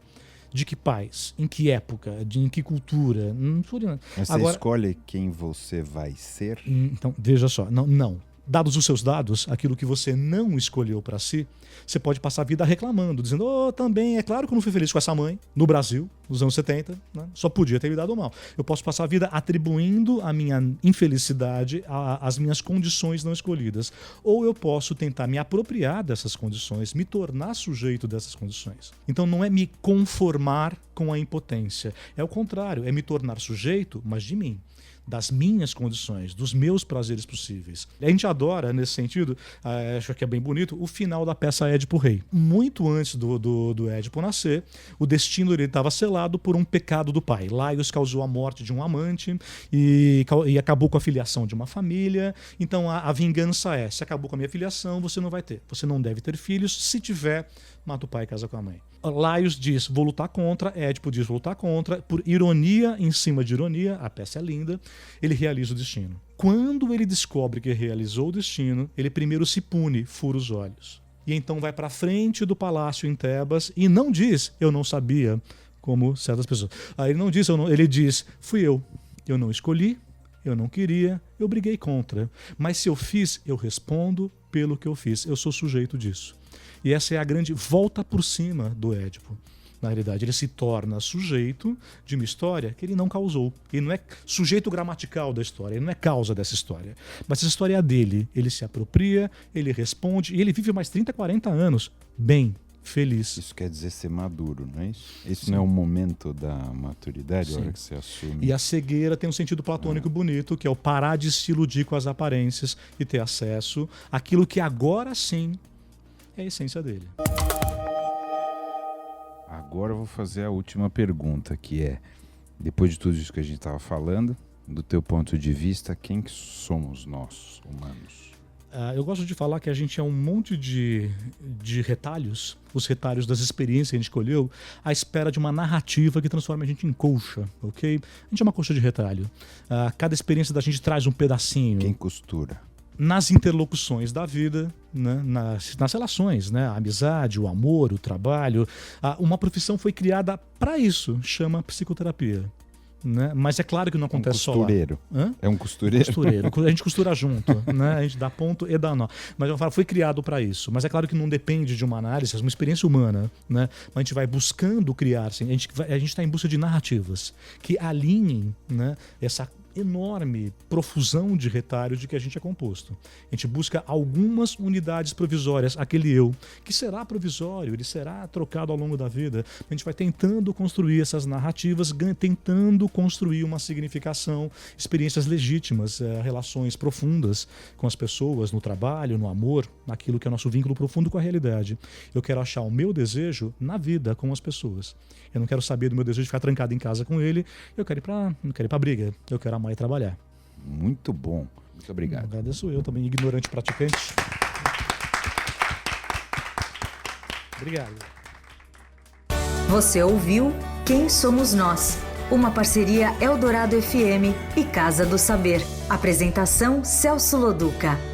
De que pais, em que época, em que cultura, não escolhi nada. Mas você escolhe quem você vai ser? Então, veja só, não. Dados os seus dados, aquilo que você não escolheu para si, você pode passar a vida reclamando, dizendo, também, é claro que eu não fui feliz com essa mãe, no Brasil, nos anos 70, né? Só podia ter me dado mal. Eu posso passar a vida atribuindo a minha infelicidade às minhas condições não escolhidas. Ou eu posso tentar me apropriar dessas condições, me tornar sujeito dessas condições. Então não é me conformar com a impotência, é o contrário, é me tornar sujeito, mas de mim. Das minhas condições, dos meus prazeres possíveis. A gente adora, nesse sentido, acho que é bem bonito, o final da peça Édipo Rei. Muito antes do Édipo nascer, o destino dele estava selado por um pecado do pai. Laios causou a morte de um amante e acabou com a filiação de uma família. Então a vingança é, se acabou com a minha filiação, você não vai ter. Você não deve ter filhos, se tiver, mata o pai e casa com a mãe. Laios diz, vou lutar contra, Édipo diz, vou lutar contra, por ironia em cima de ironia, a peça é linda, ele realiza o destino. Quando ele descobre que realizou o destino, ele primeiro se pune, fura os olhos. E então vai para frente do palácio em Tebas e não diz, eu não sabia, como certas pessoas. Aí ele não diz, ele diz, fui eu não escolhi, eu não queria, eu briguei contra. Mas se eu fiz, eu respondo pelo que eu fiz, eu sou sujeito disso. E essa é a grande volta por cima do Édipo. Na realidade, ele se torna sujeito de uma história que ele não causou. Ele não é sujeito gramatical da história, ele não é causa dessa história. Mas essa história é dele. Ele se apropria, ele responde, e ele vive mais 30, 40 anos bem, feliz. Isso quer dizer ser maduro, não é isso? Esse não é o momento da maturidade, a hora que você assume. E a cegueira tem um sentido platônico bonito, que é o parar de se iludir com as aparências e ter acesso àquilo que agora sim é a essência dele. Agora eu vou fazer a última pergunta, que é, depois de tudo isso que a gente estava falando, do teu ponto de vista, quem que somos nós, humanos? Eu gosto de falar que a gente é um monte de retalhos, os retalhos das experiências que a gente escolheu, à espera de uma narrativa que transforma a gente em colcha, ok? A gente é uma colcha de retalho. Cada experiência da gente traz um pedacinho. Quem costura? Nas interlocuções da vida, né? nas relações, né? A amizade, o amor, o trabalho. Uma profissão foi criada para isso, chama psicoterapia. Né? Mas é claro que não acontece só lá. É um costureiro? Costureiro. A gente costura junto, né? A gente dá ponto e dá nó. Mas eu falo, foi criado para isso. Mas é claro que não depende de uma análise, é uma experiência humana. Né? Mas a gente vai buscando criar, assim, a gente está em busca de narrativas que alinhem, né, essa enorme profusão de retalhos de que a gente é composto. A gente busca algumas unidades provisórias, aquele eu, que será provisório, ele será trocado ao longo da vida. A gente vai tentando construir essas narrativas, tentando construir uma significação, experiências legítimas, relações profundas com as pessoas, no trabalho, no amor, naquilo que é nosso vínculo profundo com a realidade. Eu quero achar o meu desejo na vida com as pessoas. Eu não quero saber do meu desejo de ficar trancado em casa com ele, eu quero ir pra briga, eu quero amar e trabalhar. Muito bom. Muito obrigado. Agradeço eu também, ignorante praticante. Obrigado. Você ouviu Quem Somos Nós? Uma parceria Eldorado FM e Casa do Saber. Apresentação Celso Loduca.